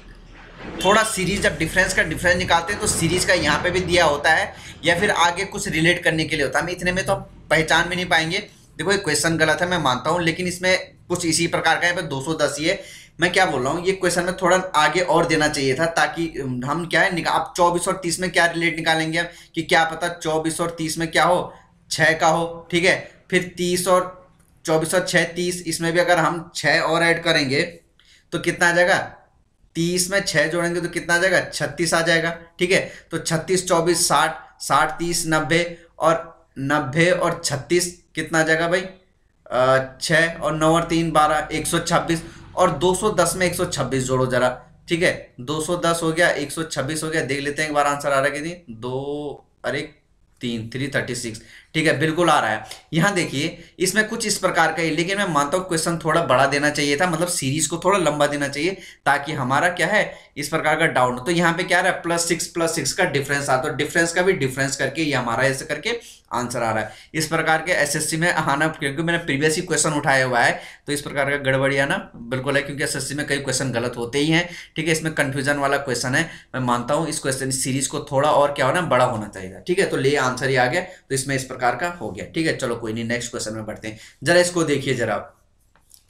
थोड़ा सीरीज, जब डिफरेंस का डिफरेंस निकालते हैं तो सीरीज का यहाँ पे भी दिया होता है, या फिर आगे कुछ रिलेट करने के लिए होता है। हम इतने में तो पहचान भी नहीं पाएंगे। देखो ये क्वेश्चन गलत है मैं मानता हूँ, लेकिन इसमें कुछ इसी प्रकार का है, 210 ही है। मैं क्या बोल रहा हूँ, ये क्वेश्चन में थोड़ा आगे और देना चाहिए था, ताकि हम क्या है आप 24 और 30 में क्या रिलेट निकालेंगे हम, कि क्या पता 24 और 30 में क्या हो 6 का हो, ठीक है। फिर 30 और 24 और 6 30, इसमें भी अगर हम 6 और ऐड करेंगे तो कितना आ जाएगा, 30 में 6 जोड़ेंगे तो कितना आ जाएगा 36 आ जाएगा, ठीक है। तो 36 24 60, 60 30 90, और 90 और 36 कितना आ जाएगा भाई 6 और 9 और 3 12, 126, और 210 में 126 जोड़ो जरा, ठीक है। 210 हो गया, 126 हो गया, देख लेते हैं एक बार आंसर आ रहा है कि नहीं। दो, अरे 336, ठीक है, बिल्कुल आ रहा है। यहाँ देखिए इसमें कुछ इस प्रकार का है, लेकिन मैं मानता हूँ क्वेश्चन थोड़ा बड़ा देना चाहिए था, मतलब सीरीज को थोड़ा लंबा देना चाहिए, ताकि हमारा क्या है इस प्रकार का डाउन। तो यहाँ पे क्या रहा है +6 का डिफरेंस आता है, तो डिफरेंस का भी डिफरेंस करके ये हमारा ऐसे करके आंसर आ रहा है। इस प्रकार के एसएससी में आना, क्योंकि मैंने प्रीवियस ही क्वेश्चन उठाया हुआ है, तो इस प्रकार का गड़बड़ी आना बिल्कुल है, क्योंकि एसएससी में कई क्वेश्चन गलत होते ही हैं, ठीक है। इसमें कंफ्यूजन वाला क्वेश्चन है, मैं मानता हूँ इस क्वेश्चन सीरीज को थोड़ा और क्या होना बड़ा होना चाहिए, ठीक है। तो ले आंसर ही आ गया, तो इसमें इस प्रकार का हो गया, ठीक है। चलो कोई नहीं, नेक्स्ट क्वेश्चन में बढ़ते हैं। जरा इसको देखिए, जरा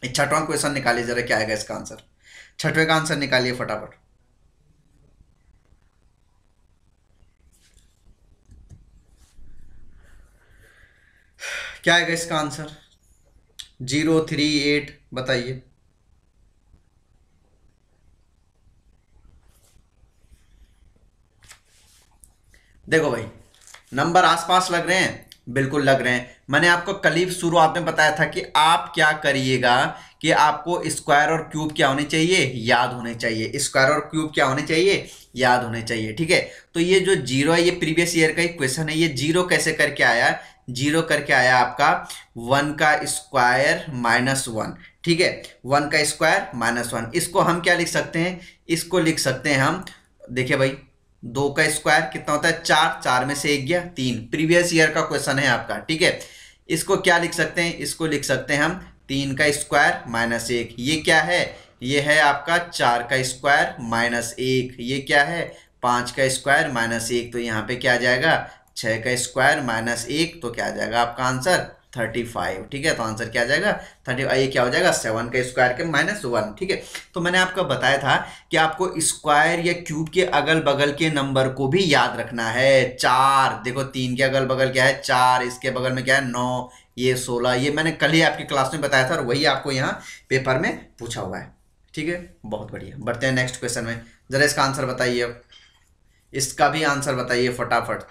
छठवां क्वेश्चन निकालिए, जरा क्या आएगा इसका आंसर, छठवें का आंसर निकालिए फटाफट। क्या आएगा इसका आंसर, 038, बताइए। देखो भाई नंबर आसपास लग रहे हैं, बिल्कुल लग रहे हैं। मैंने आपको कल ही शुरुआत में बताया था कि आप क्या करिएगा, कि आपको स्क्वायर और क्यूब क्या होने चाहिए, याद होने चाहिए। स्क्वायर और क्यूब क्या होने चाहिए, याद होने चाहिए, ठीक है। तो ये जो जीरो है, ये प्रीवियस ईयर का ही क्वेश्चन है। ये जीरो कैसे करके आया, जीरो करके आया आपका 1 का स्क्वायर -1, ठीक है। 1 का स्क्वायर -1, इसको हम क्या लिख सकते हैं, इसको लिख सकते हैं हम, देखिए भाई 2 का स्क्वायर कितना होता है 4, 4 में से 1 गया 3, प्रीवियस ईयर का क्वेश्चन है आपका, ठीक है। इसको क्या लिख सकते हैं, इसको लिख सकते हैं हम 3 का स्क्वायर -1। ये क्या है, ये है आपका 4 का स्क्वायर -1। ये क्या है 5 का स्क्वायर -1। तो यहाँ पे क्या आ जाएगा 6 का स्क्वायर -1, तो क्या आ जाएगा आपका आंसर 35, ठीक है। तो आंसर क्या आ जाएगा 30, ये क्या हो जाएगा 7 का स्क्वायर के -1, ठीक है। तो मैंने आपको बताया था कि आपको स्क्वायर या क्यूब के अगल बगल के नंबर को भी याद रखना है। 4 देखो, 3 के अगल बगल क्या है 4, इसके बगल में क्या है 9, ये 16, ये मैंने कल ही आपकी क्लास में बताया था, और वही आपको यहाँ पेपर में पूछा हुआ है, ठीक है, बहुत बढ़िया। बढ़ते हैं नेक्स्ट क्वेश्चन में। जरा इसका आंसर बताइए, अब इसका भी आंसर बताइए फटाफट।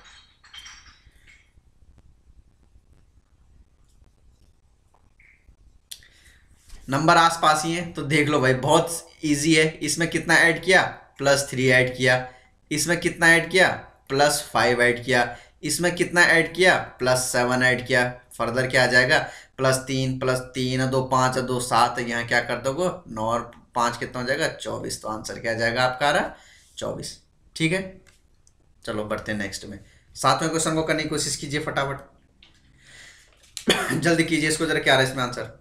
नंबर आसपास ही है तो देख लो भाई, बहुत इजी है। इसमें कितना ऐड किया, +3 ऐड किया। इसमें कितना ऐड किया, +5 ऐड किया। इसमें कितना ऐड किया, +7 ऐड किया। फर्दर क्या आ जाएगा, +3 +3 2 5 2 7, यहाँ क्या कर दोगे 9 और 5 कितना हो जाएगा 24। तो आंसर क्या आ जाएगा आपका, आ रहा 24। ठीक है, चलो बढ़ते हैं नेक्स्ट में। 7वें क्वेश्चन को करने की कोशिश कीजिए फटाफट। जल्दी कीजिए इसको जरा, क्या आ रहा है इसमें आंसर।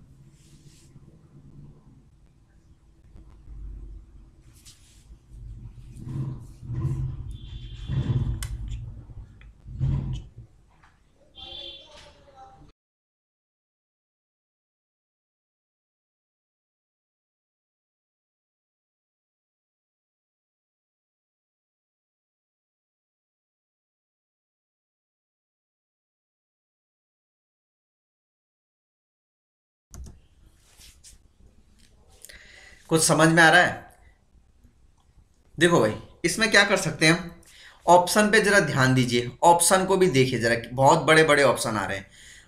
कुछ समझ में आ रहा है। देखो भाई, इसमें क्या कर सकते हैं हम, ऑप्शन पे जरा ध्यान दीजिए। ऑप्शन को भी देखिए जरा, बहुत बड़े बड़े ऑप्शन आ रहे हैं।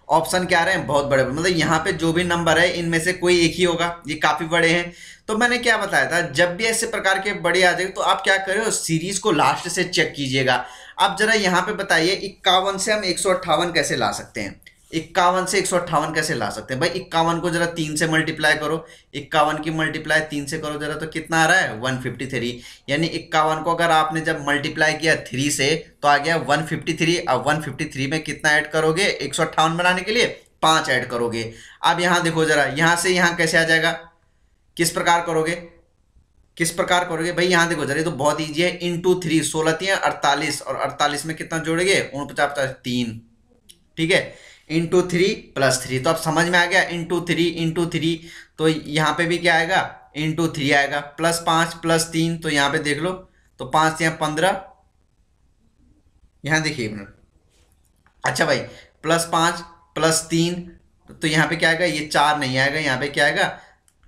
ऑप्शन क्या आ रहे हैं, बहुत बड़े, मतलब यहाँ पे जो भी नंबर है इनमें से कोई एक ही होगा, ये काफी बड़े हैं। तो मैंने क्या बताया था, जब भी ऐसे प्रकार के बड़े आ जाए तो आप क्या करें, सीरीज को लास्ट से चेक कीजिएगा। अब जरा यहाँ पे बताइए, 51 से हम 158 कैसे ला सकते हैं। 51 से 158 कैसे ला सकते हैं भाई, 51 को जरा 3 से मल्टीप्लाई करो। 51 की मल्टीप्लाई 3 से करो जरा, तो कितना आ रहा है 153। यानी 51 को अगर आपने जब मल्टीप्लाई किया 3 से तो आ गया 153। अब 153 में कितना ऐड करोगे, 158 बनाने के लिए 5 ऐड करोगे। अब यहाँ देखो जरा, यहाँ से यहाँ कैसे आ जाएगा, किस प्रकार करोगे, किस प्रकार करोगे भाई, यहाँ देखो जरा, ये तो बहुत ईजी है। इंटू 3, 16 48, और 48 में कितना जोड़ेंगे 49 3। ठीक है, ×3 +3, तो अब समझ में आ गया। ×3 तो यहाँ पे भी क्या आएगा, ×3 आएगा। +5 +3, तो यहाँ पे देख लो, तो 5 यहाँ 15, यहाँ देखिए एक मिनट। अच्छा भाई, +5 +3, तो यहाँ पे क्या आएगा, ये 4 नहीं आएगा, यहाँ पे क्या आएगा,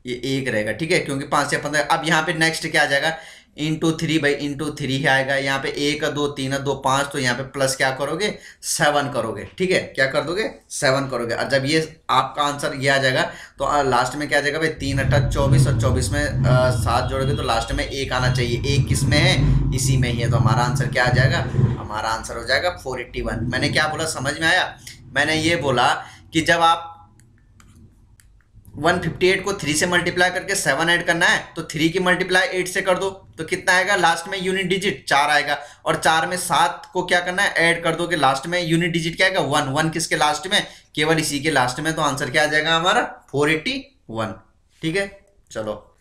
ये 1 रहेगा। ठीक है, क्योंकि 5 से 15। अब यहाँ पे नेक्स्ट क्या आ जाएगा, ×3 भाई, ×3 ही आएगा। यहाँ पे 1 2 3 2 5, तो यहाँ पे प्लस क्या करोगे 7 करोगे। ठीक है, क्या कर दोगे 7 करोगे। और जब ये आपका आंसर ये आ जाएगा तो लास्ट में क्या आ जाएगा भाई, 3 8 24, और 24 में 7 जोड़ोगे तो लास्ट में 1 आना चाहिए। 1 किस में है, इसी में ही है। तो हमारा आंसर क्या आ जाएगा, हमारा आंसर हो जाएगा 481। मैंने क्या बोला, समझ में आया। मैंने ये बोला कि जब आप 158 को 3 से मल्टीप्लाई करके 7 ऐड करना है, तो 3 की मल्टीप्लाई 8 से कर दो, तो कितना आएगा, लास्ट में यूनिट डिजिट 4 आएगा। और 4 में 7 को क्या करना है, ऐड कर दो, कि लास्ट में यूनिट डिजिट क्या आएगा 1। 1 किसके लास्ट में, केवल इसी के लास्ट में। तो आंसर क्या आ जाएगा हमारा 481। ठीक है, चलो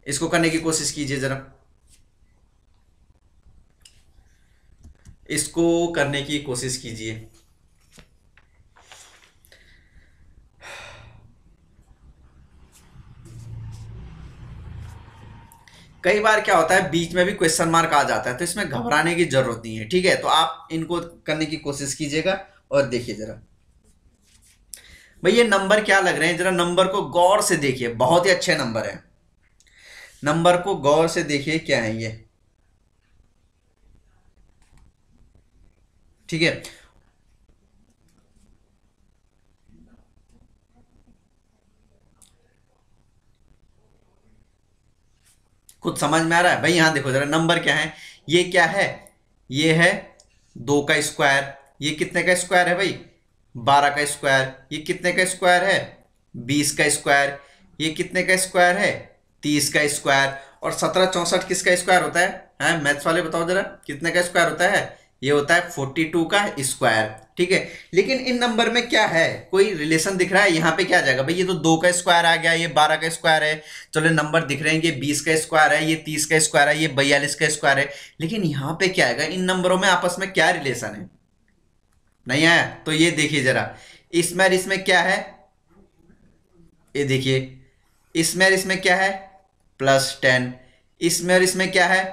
इसको करने की कोशिश कीजिए जरा, इसको करने की कोशिश कीजिए। कई बार क्या होता है, बीच में भी क्वेश्चन मार्क आ जाता है, तो इसमें घबराने की जरूरत नहीं है। ठीक है, तो आप इनको करने की कोशिश कीजिएगा। और देखिए जरा भाई, ये नंबर क्या लग रहे हैं, जरा नंबर को गौर से देखिए, बहुत ही अच्छे नंबर है। नंबर को गौर से देखिए, क्या है ये। ठीक है, कुछ समझ में आ रहा है भाई। यहां देखो जरा, नंबर क्या है, ये क्या है, ये है 2 का स्क्वायर। ये कितने का स्क्वायर है भाई, 12 का स्क्वायर। ये कितने का स्क्वायर है, 20 का स्क्वायर। ये कितने का स्क्वायर है, 30 का स्क्वायर। और 17 64 किसका स्क्वायर होता है मैथ्स वाले बताओ जरा, कितने का स्क्वायर होता है, ये होता है 42 का स्क्वायर। ठीक है, लेकिन इन नंबर में क्या है, कोई रिलेशन दिख रहा है। यहाँ पे क्या आ जाएगा भाई, ये तो 2 का स्क्वायर आ गया, ये 12 का स्क्वायर है। चलो नंबर दिख रहे हैं, ये 20 का स्क्वायर है, ये 30 का स्क्वायर है, ये 42 का स्क्वायर है। लेकिन यहाँ पे क्या आएगा, इन नंबरों में आपस में क्या रिलेशन है, नहीं आया। तो ये देखिए जरा, इसमें और इसमें क्या है, ये देखिए, इसमें और इसमें क्या है, +10। इसमें और इसमें क्या है,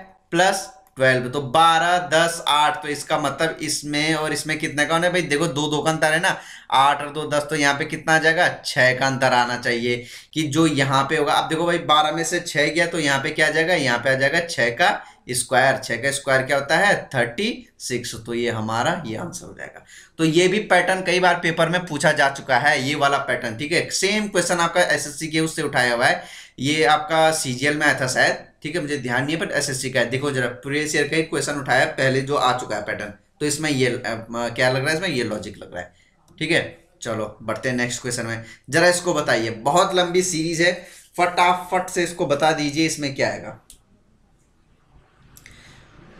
12, तो 12, 10, 8, तो इसका मतलब इसमें और इसमें कितने का होना है भाई? देखो दो दो का अंतर है ना, 8 और 2 10, तो यहाँ पे कितना आ जाएगा? 6 का अंतर आना चाहिए कि जो यहाँ पे होगा। अब देखो भाई 12 में से 6 गया तो यहाँ पे क्या आ जाएगा? यहाँ पे आ जाएगा 6 का स्क्वायर। 6 का स्क्वायर क्या होता है? 36। तो ये हमारा ये आंसर हो जाएगा। तो ये भी पैटर्न कई बार पेपर में पूछा जा चुका है, ये वाला पैटर्न, ठीक है। सेम क्वेश्चन आपका एसएससी के उससे उठाया हुआ है, ये आपका सीजीएल में आया था शायद, ठीक है, मुझे ध्यान नहीं है, बट एसएससी का है। देखो जरा प्रीवियस ईयर का ही क्वेश्चन उठाया पहले जो आ चुका है पैटर्न, तो इसमें ये क्या लग रहा है? इसमें ये लॉजिक लग रहा है, ठीक है। चलो बढ़ते हैं नेक्स्ट क्वेश्चन में। जरा इसको बताइए, बहुत लंबी सीरीज है, फटाफट से इसको बता दीजिए इसमें क्या आएगा।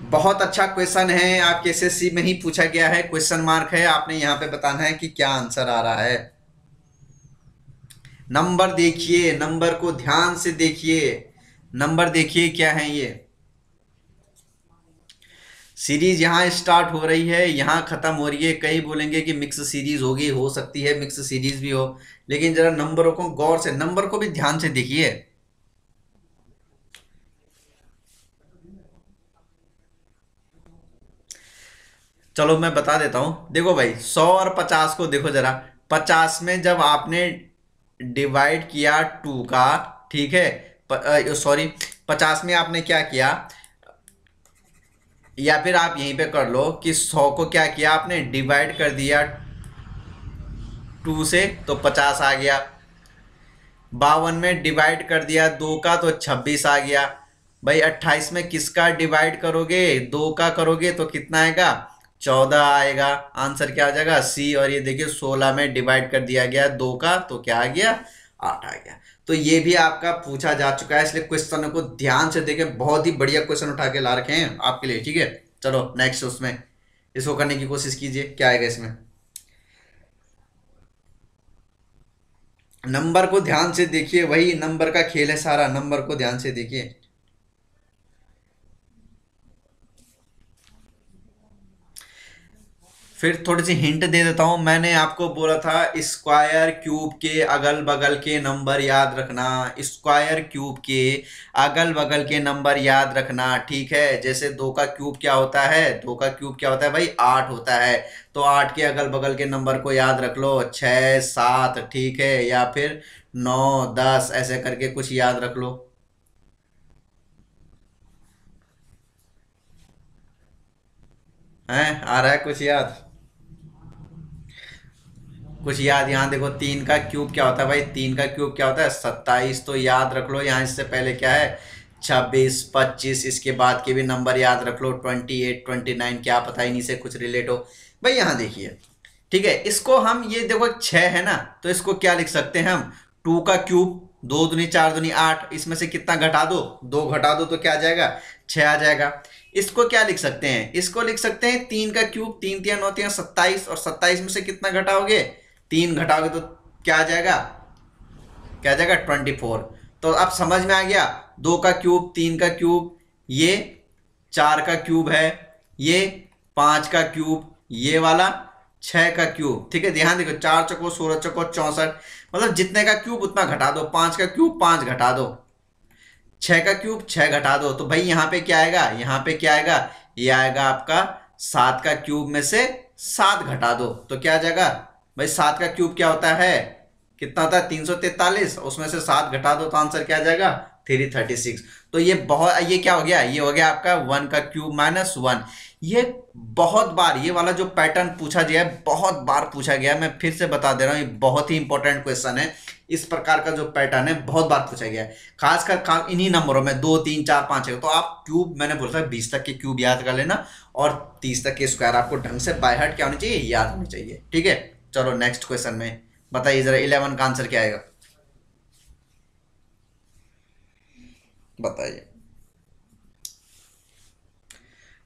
बहुत अच्छा क्वेश्चन है, आपके एसएससी में ही पूछा गया है, क्वेश्चन मार्क है, आपने यहां पे बताना है कि क्या आंसर आ रहा है। नंबर देखिए, नंबर को ध्यान से देखिए, नंबर देखिए क्या है ये। सीरीज यहां स्टार्ट हो रही है, यहां खत्म हो रही है। कई बोलेंगे कि मिक्स सीरीज होगी, हो सकती है मिक्स सीरीज भी हो, लेकिन जरा नंबरों को गौर से, नंबर को भी ध्यान से देखिए। चलो मैं बता देता हूं, देखो भाई 100 और 50 को देखो जरा। 50 में जब आपने डिवाइड किया 2 का, ठीक है, सॉरी 50 में आपने क्या किया, या फिर आप यहीं पे कर लो कि 100 को क्या किया आपने, डिवाइड कर दिया 2 से, तो 50 आ गया। 52 में डिवाइड कर दिया 2 का, तो 26 आ गया। भाई 28 में किसका डिवाइड करोगे? 2 का करोगे तो कितना आएगा? 14 आएगा। आंसर क्या आ जाएगा? सी। और ये देखिए 16 में डिवाइड कर दिया गया 2 का, तो क्या आ गया? 8 आ गया। तो ये भी आपका पूछा जा चुका है, इसलिए क्वेश्चन को ध्यान से देखें, बहुत ही बढ़िया क्वेश्चन उठा के ला रखे हैं आपके लिए, ठीक है। चलो नेक्स्ट उसमें इसको करने की कोशिश कीजिए, क्या आएगा इसमें। नंबर को ध्यान से देखिए, वही नंबर का खेल है सारा, नंबर को ध्यान से देखिए। फिर थोड़ी सी हिंट दे देता हूं, मैंने आपको बोला था स्क्वायर क्यूब के अगल बगल के नंबर याद रखना, स्क्वायर क्यूब के अगल बगल के नंबर याद रखना, ठीक है। जैसे 2 का क्यूब क्या होता है? 2 का क्यूब क्या होता है भाई? 8 होता है। तो 8 के अगल बगल के नंबर को याद रख लो, 6, 7, ठीक है, या फिर 9, 10, ऐसे करके कुछ याद रख लो। हैं, आ रहा है कुछ याद? कुछ याद? यहाँ देखो 3 का क्यूब क्या होता है भाई? 3 का क्यूब क्या होता है? 27। तो याद रख लो, यहाँ इससे पहले क्या है? 26, 25, इसके बाद के भी नंबर याद रख लो, 28, 29, क्या पता इन्हीं से कुछ रिलेट हो। भाई यहाँ देखिए, ठीक है, इसको हम, ये देखो 6 है ना, तो इसको क्या लिख सकते हैं हम? 2 का क्यूब, 2 दूनी 4 दूनी 8, इसमें से कितना घटा दो? 2 घटा दो तो क्या आ जाएगा? 6 आ जाएगा। इसको क्या लिख सकते हैं? इसको लिख सकते हैं 3 का क्यूब, 3 3 9 3 27, और 27 में से कितना घटाओगे? 3 घटाओगे तो क्या आ जाएगा? क्या आ जाएगा? 24। तो अब समझ में आ गया, 2 का क्यूब, 3 का क्यूब, ये 4 का क्यूब है, ये 5 का क्यूब, ये वाला 6 का क्यूब, ठीक है। ध्यान देखो, 4 चौको 16, चौको 64, मतलब जितने का क्यूब उतना घटा दो। 5 का क्यूब 5 घटा दो, 6 का क्यूब 6 घटा दो, तो भाई यहाँ पे क्या आएगा? यहाँ पे क्या आएगा? ये आएगा आपका 7 का क्यूब में से 7 घटा दो, तो क्या आ जाएगा भाई? 7 का क्यूब क्या होता है? कितना होता है? 343, उसमें से 7 घटा दो तो आंसर क्या आ जाएगा? 336। तो ये बहुत, ये क्या हो गया? ये हो गया आपका 1 का क्यूब माइनस 1। ये बहुत बार, ये वाला जो पैटर्न पूछा गया है, बहुत बार पूछा गया है। मैं फिर से बता दे रहा हूँ, ये बहुत ही इंपॉर्टेंट क्वेश्चन है। इस प्रकार का जो पैटर्न है बहुत बार पूछा गया है, खासकर इन्हीं नंबरों में 2, 3, 4, 5 है। तो आप क्यूब, मैंने बोला था 20 तक के क्यूब याद कर लेना, और 30 तक के स्क्वायर आपको ढंग से बाय हार्ट क्या होनी चाहिए? याद होनी चाहिए, ठीक है। चलो नेक्स्ट क्वेश्चन में बताइए जरा, 11 का आंसर क्या आएगा? बताइए।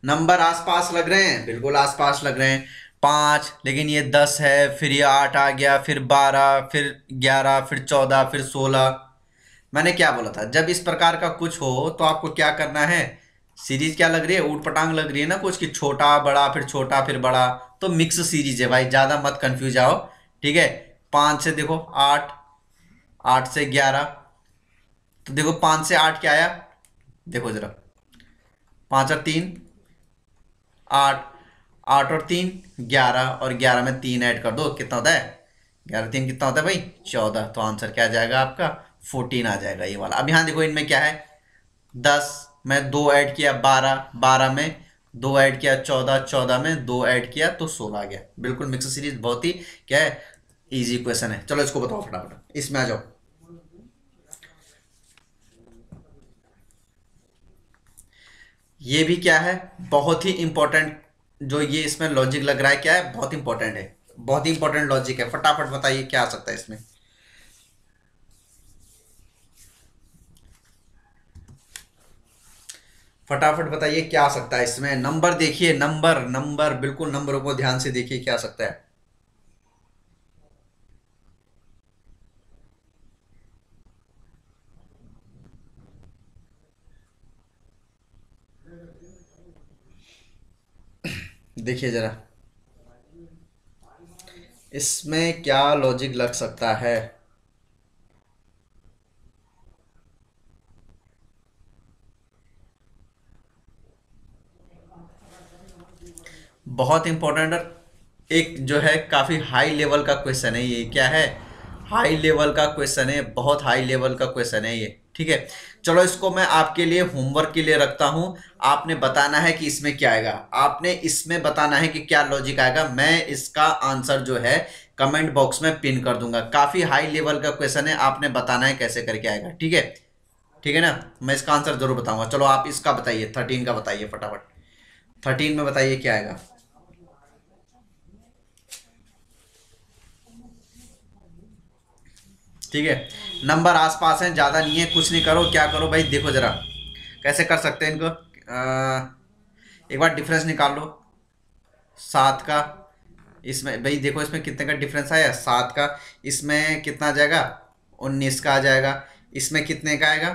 नंबर आसपास लग रहे हैं, बिल्कुल आसपास लग रहे हैं। 5, लेकिन ये 10 है, फिर ये 8 आ गया, फिर 12, फिर 11, फिर 14, फिर 16। मैंने क्या बोला था, जब इस प्रकार का कुछ हो तो आपको क्या करना है? सीरीज क्या लग रही है? ऊट पटांग लग रही है ना कुछ, कि छोटा बड़ा फिर छोटा फिर बड़ा। तो मिक्स सीरीज है भाई, ज्यादा मत कंफ्यूज आओ, ठीक है। 5 से देखो 8, 8 से 11, तो देखो 5 से 8 क्या आया? देखो जरा, 5 और 3 8, 8 और 3 11, और 11 में 3 ऐड कर दो, कितना होता है 11 3 कितना होता है भाई 14। तो आंसर क्या आ जाएगा आपका 14 आ जाएगा ये वाला। अब यहाँ देखो इनमें क्या है 10 में 2 ऐड किया 12, 12 में 2 ऐड किया 14, 14 में 2 ऐड किया तो 16 आ गया। बिल्कुल मिक्स सीरीज बहुत ही क्या है इजी क्वेश्चन है। चलो इसको बताओ फटाफट, इसमें आ जाओ। ये भी क्या है बहुत ही इंपॉर्टेंट, जो ये इसमें लॉजिक लग रहा है क्या है बहुत इंपॉर्टेंट है, बहुत ही इंपॉर्टेंट लॉजिक है। फटाफट बताइए क्या आ सकता है इसमें। फटाफट बताइए क्या आ सकता है इसमें। नंबर देखिए, नंबर नंबर बिल्कुल नंबरों को ध्यान से देखिए क्या आ सकता है। देखिए जरा इसमें क्या लॉजिक लग सकता है। बहुत इंपॉर्टेंट एक जो है काफी हाई लेवल का क्वेश्चन है ये। क्या है हाई लेवल का क्वेश्चन है, बहुत हाई लेवल का क्वेश्चन है ये। ठीक है चलो इसको मैं आपके लिए होमवर्क के लिए रखता हूं। आपने बताना है कि इसमें क्या आएगा, आपने इसमें बताना है कि क्या लॉजिक आएगा। मैं इसका आंसर जो है कमेंट बॉक्स में पिन कर दूंगा। काफी हाई लेवल का क्वेश्चन है, आपने बताना है कैसे करके आएगा। ठीक है, ठीक है ना, मैं इसका आंसर जरूर बताऊंगा। चलो आप इसका बताइए 13 का बताइए फटाफट। 13 में बताइए क्या आएगा। ठीक है नंबर आसपास हैं, ज्यादा नहीं है, कुछ नहीं करो, क्या करो भाई देखो जरा कैसे कर सकते हैं इनको। एक बार डिफरेंस निकाल लो 7 का। इसमें भाई देखो इसमें कितने का डिफरेंस आया 7 का। इसमें कितना आ जाएगा 19 का आ जाएगा। इसमें कितने का आएगा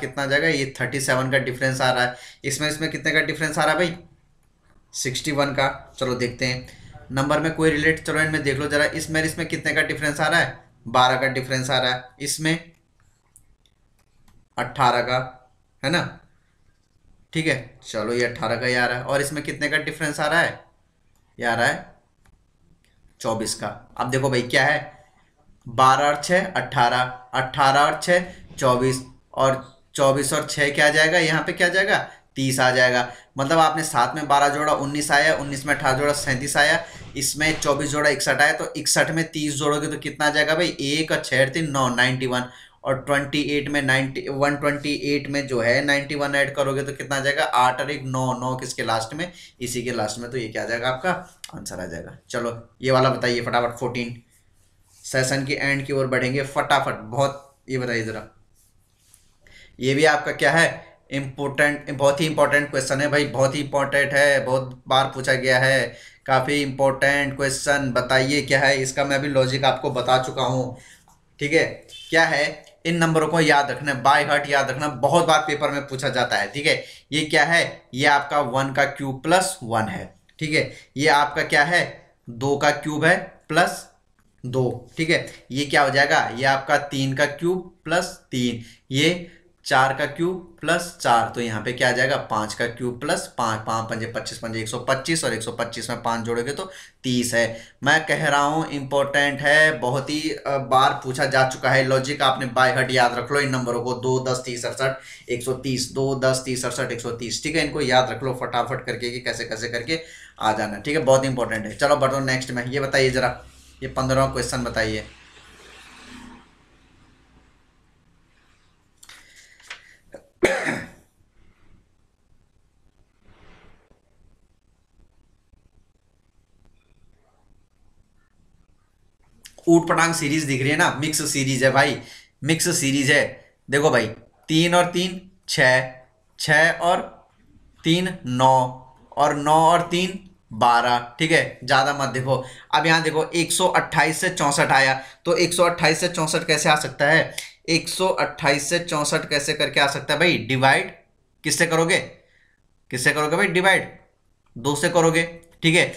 कितना आ जाएगा ये 37 का डिफरेंस आ रहा है। इसमें इसमें कितने का डिफरेंस आ रहा है भाई 61 का। चलो देखते हैं नंबर में कोई रिलेट, चलो इनमें देख लो जरा। इसमें कितने का डिफरेंस आ रहा है 12 का डिफरेंस आ रहा है। इसमें 18 का है ना। ठीक है चलो ये 18 का ही आ रहा है। और इसमें कितने का डिफरेंस आ रहा है ये आ रहा है 24 का। अब देखो भाई क्या है 12 और 6 18, 18 और 6 24, और 24 और 6 क्या आ जाएगा यहाँ पे क्या आ जाएगा 30 आ जाएगा। मतलब आपने 7 में 12 जोड़ा 19 आया, 19 में 18 जोड़ा 37 आया, इसमें 24 जोड़ा 61 आया। तो 61 में 30 जोड़ोगे तो कितना आ जाएगा भाई 1 और 6 3 9 91, और 28 में 128 में जो है 91 ऐड करोगे तो कितना आ जाएगा 8 और 1 9, 9 किसके लास्ट में इसी के लास्ट में। तो ये क्या आ जाएगा आपका आंसर आ जाएगा। चलो ये वाला बताइए फटाफट 14। सेशन की एंड की ओर बढ़ेंगे फटाफट। बहुत ये बताइए जरा, ये भी आपका क्या है इम्पोर्टेंट, बहुत ही इंपॉर्टेंट क्वेश्चन है भाई, बहुत ही इंपॉर्टेंट है, बहुत बार पूछा गया है, काफी इंपॉर्टेंट क्वेश्चन। बताइए क्या है इसका, मैं अभी लॉजिक आपको बता चुका हूँ। ठीक है क्या है इन नंबरों को याद रखना, बाय हार्ट याद रखना, बहुत बार पेपर में पूछा जाता है। ठीक है ये क्या है ये आपका 1 का क्यूब प्लस 1 है। ठीक है ये आपका क्या है 2 का क्यूब है प्लस 2। ठीक है ये क्या हो जाएगा ये आपका 3 का क्यूब प्लस 3, ये 4 का क्यूब प्लस 4। तो यहाँ पे क्या आ जाएगा 5 का क्यूब प्लस 5, 5 पंजे 25 पंजे 125, और 125 में 5 जोड़ोगे तो 30 है। मैं कह रहा हूँ इंपॉर्टेंट है, बहुत ही बार पूछा जा चुका है। लॉजिक आपने बाय हार्ट याद रख लो इन नंबरों को 2 10 30 68 130, 2 10 30 68 130। ठीक है इनको याद रख लो फटाफट करके कि कैसे कैसे करके आ जाना। ठीक है बहुत इंपॉर्टेंट है। चलो बढ़ो नेक्स्ट में, ये बताइए जरा ये 15वां क्वेश्चन बताइए। ऊट पटांग सीरीज दिख रही है ना, मिक्स सीरीज है भाई, मिक्स सीरीज है। देखो भाई 3 और 3 6, 6 और 3 9, और 9 और 3 12। ठीक है ज्यादा मत देखो। अब यहाँ देखो 128 से 64 आया, तो 128 से 64 कैसे आ सकता है 128 से 64 कैसे करके आ सकता है भाई डिवाइड किससे करोगे, किससे करोगे भाई डिवाइड 2 से करोगे। ठीक है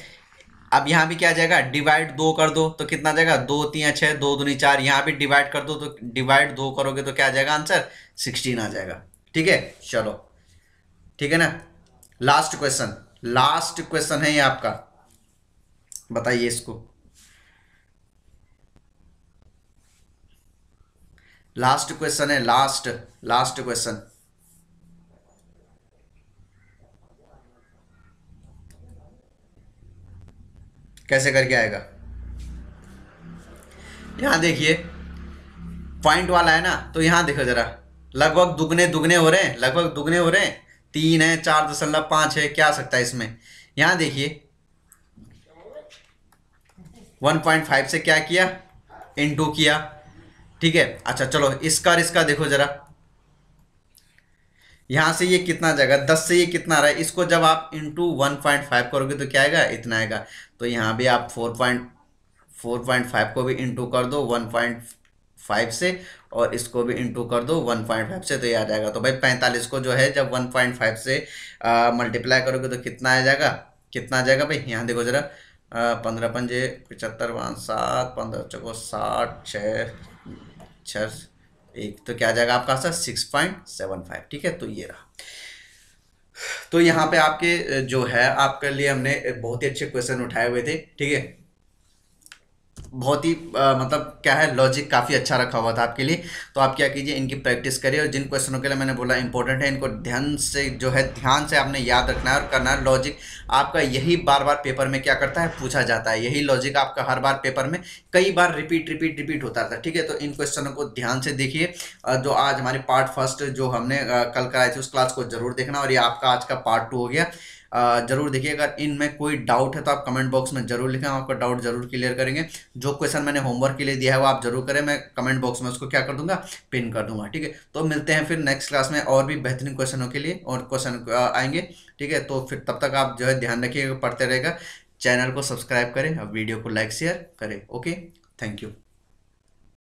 अब यहाँ भी क्या आ जाएगा डिवाइड 2 कर दो तो कितना आ जाएगा 2 3 6 2 दूनी 4, यहाँ भी डिवाइड कर दो तो डिवाइड 2 करोगे तो क्या आ जाएगा आंसर 16 आ जाएगा। ठीक है चलो ठीक है ना। लास्ट क्वेश्चन है ये आपका, बताइए इसको। लास्ट क्वेश्चन है, लास्ट क्वेश्चन। कैसे करके आएगा? यहां देखिए पॉइंट वाला है ना, तो यहां देखो जरा, लगभग दुगने दुगने हो रहे हैं, लगभग दुगने हो रहे हैं। 3 है, 4.5 है, क्या आ सकता है इसमें? यहां देखिए 1.5 से क्या किया, इनटू किया, ठीक है। अच्छा चलो इसका और इसका देखो जरा, यहां से ये कितना जाएगा, 10 से ये कितना आ रहा है, इसको जब आप इंटू 1.5 करोगे तो क्या आएगा, इतना आएगा। तो यहाँ भी आप 4.5 को भी इंटू कर दो 1.5 से, और इसको भी इंटू कर दो 1.5 से, तो ये आ जाएगा। तो भाई 45 को जो है जब 1.5 से मल्टीप्लाई करोगे तो कितना आ जाएगा, कितना आ जाएगा भाई, यहाँ देखो जरा, 15 पंजे 75, 5 7, 15 चौको 60, 6 एक, तो क्या आ जाएगा आपका आंसर 6.75, ठीक है। तो ये रहा। तो यहाँ पे आपके जो है आपके लिए हमने बहुत ही अच्छे क्वेश्चन उठाए हुए थे, ठीक है। बहुत ही मतलब क्या है, लॉजिक काफ़ी अच्छा रखा हुआ था आपके लिए। तो आप क्या कीजिए, इनकी प्रैक्टिस करिए, और जिन क्वेश्चनों के लिए मैंने बोला इंपॉर्टेंट है, इनको ध्यान से जो है ध्यान से आपने याद रखना है और करना है। लॉजिक आपका यही बार बार पेपर में क्या करता है, पूछा जाता है। यही लॉजिक आपका हर बार पेपर में कई बार रिपीट होता था, ठीक है। तो इन क्वेश्चनों को ध्यान से देखिए। जो आज हमारे पार्ट फर्स्ट जो हमने कल कराई थी उस क्लास को जरूर देखना, और ये आपका आज का पार्ट 2 हो गया। जरूर देखिए। अगर इनमें कोई डाउट है तो आप कमेंट बॉक्स में जरूर लिखें, हम आपका डाउट जरूर क्लियर करेंगे। जो क्वेश्चन मैंने होमवर्क के लिए दिया है वो आप जरूर करें, मैं कमेंट बॉक्स में उसको क्या कर दूंगा, पिन कर दूंगा, ठीक है। तो मिलते हैं फिर नेक्स्ट क्लास में और भी बेहतरीन क्वेश्चनों के लिए, और क्वेश्चन आएंगे, ठीक है। तो फिर तब तक आप जो है ध्यान रखिएगा, पढ़ते रहेगा। चैनल को सब्सक्राइब करें, अब वीडियो को लाइक शेयर करें। Okay, thank you.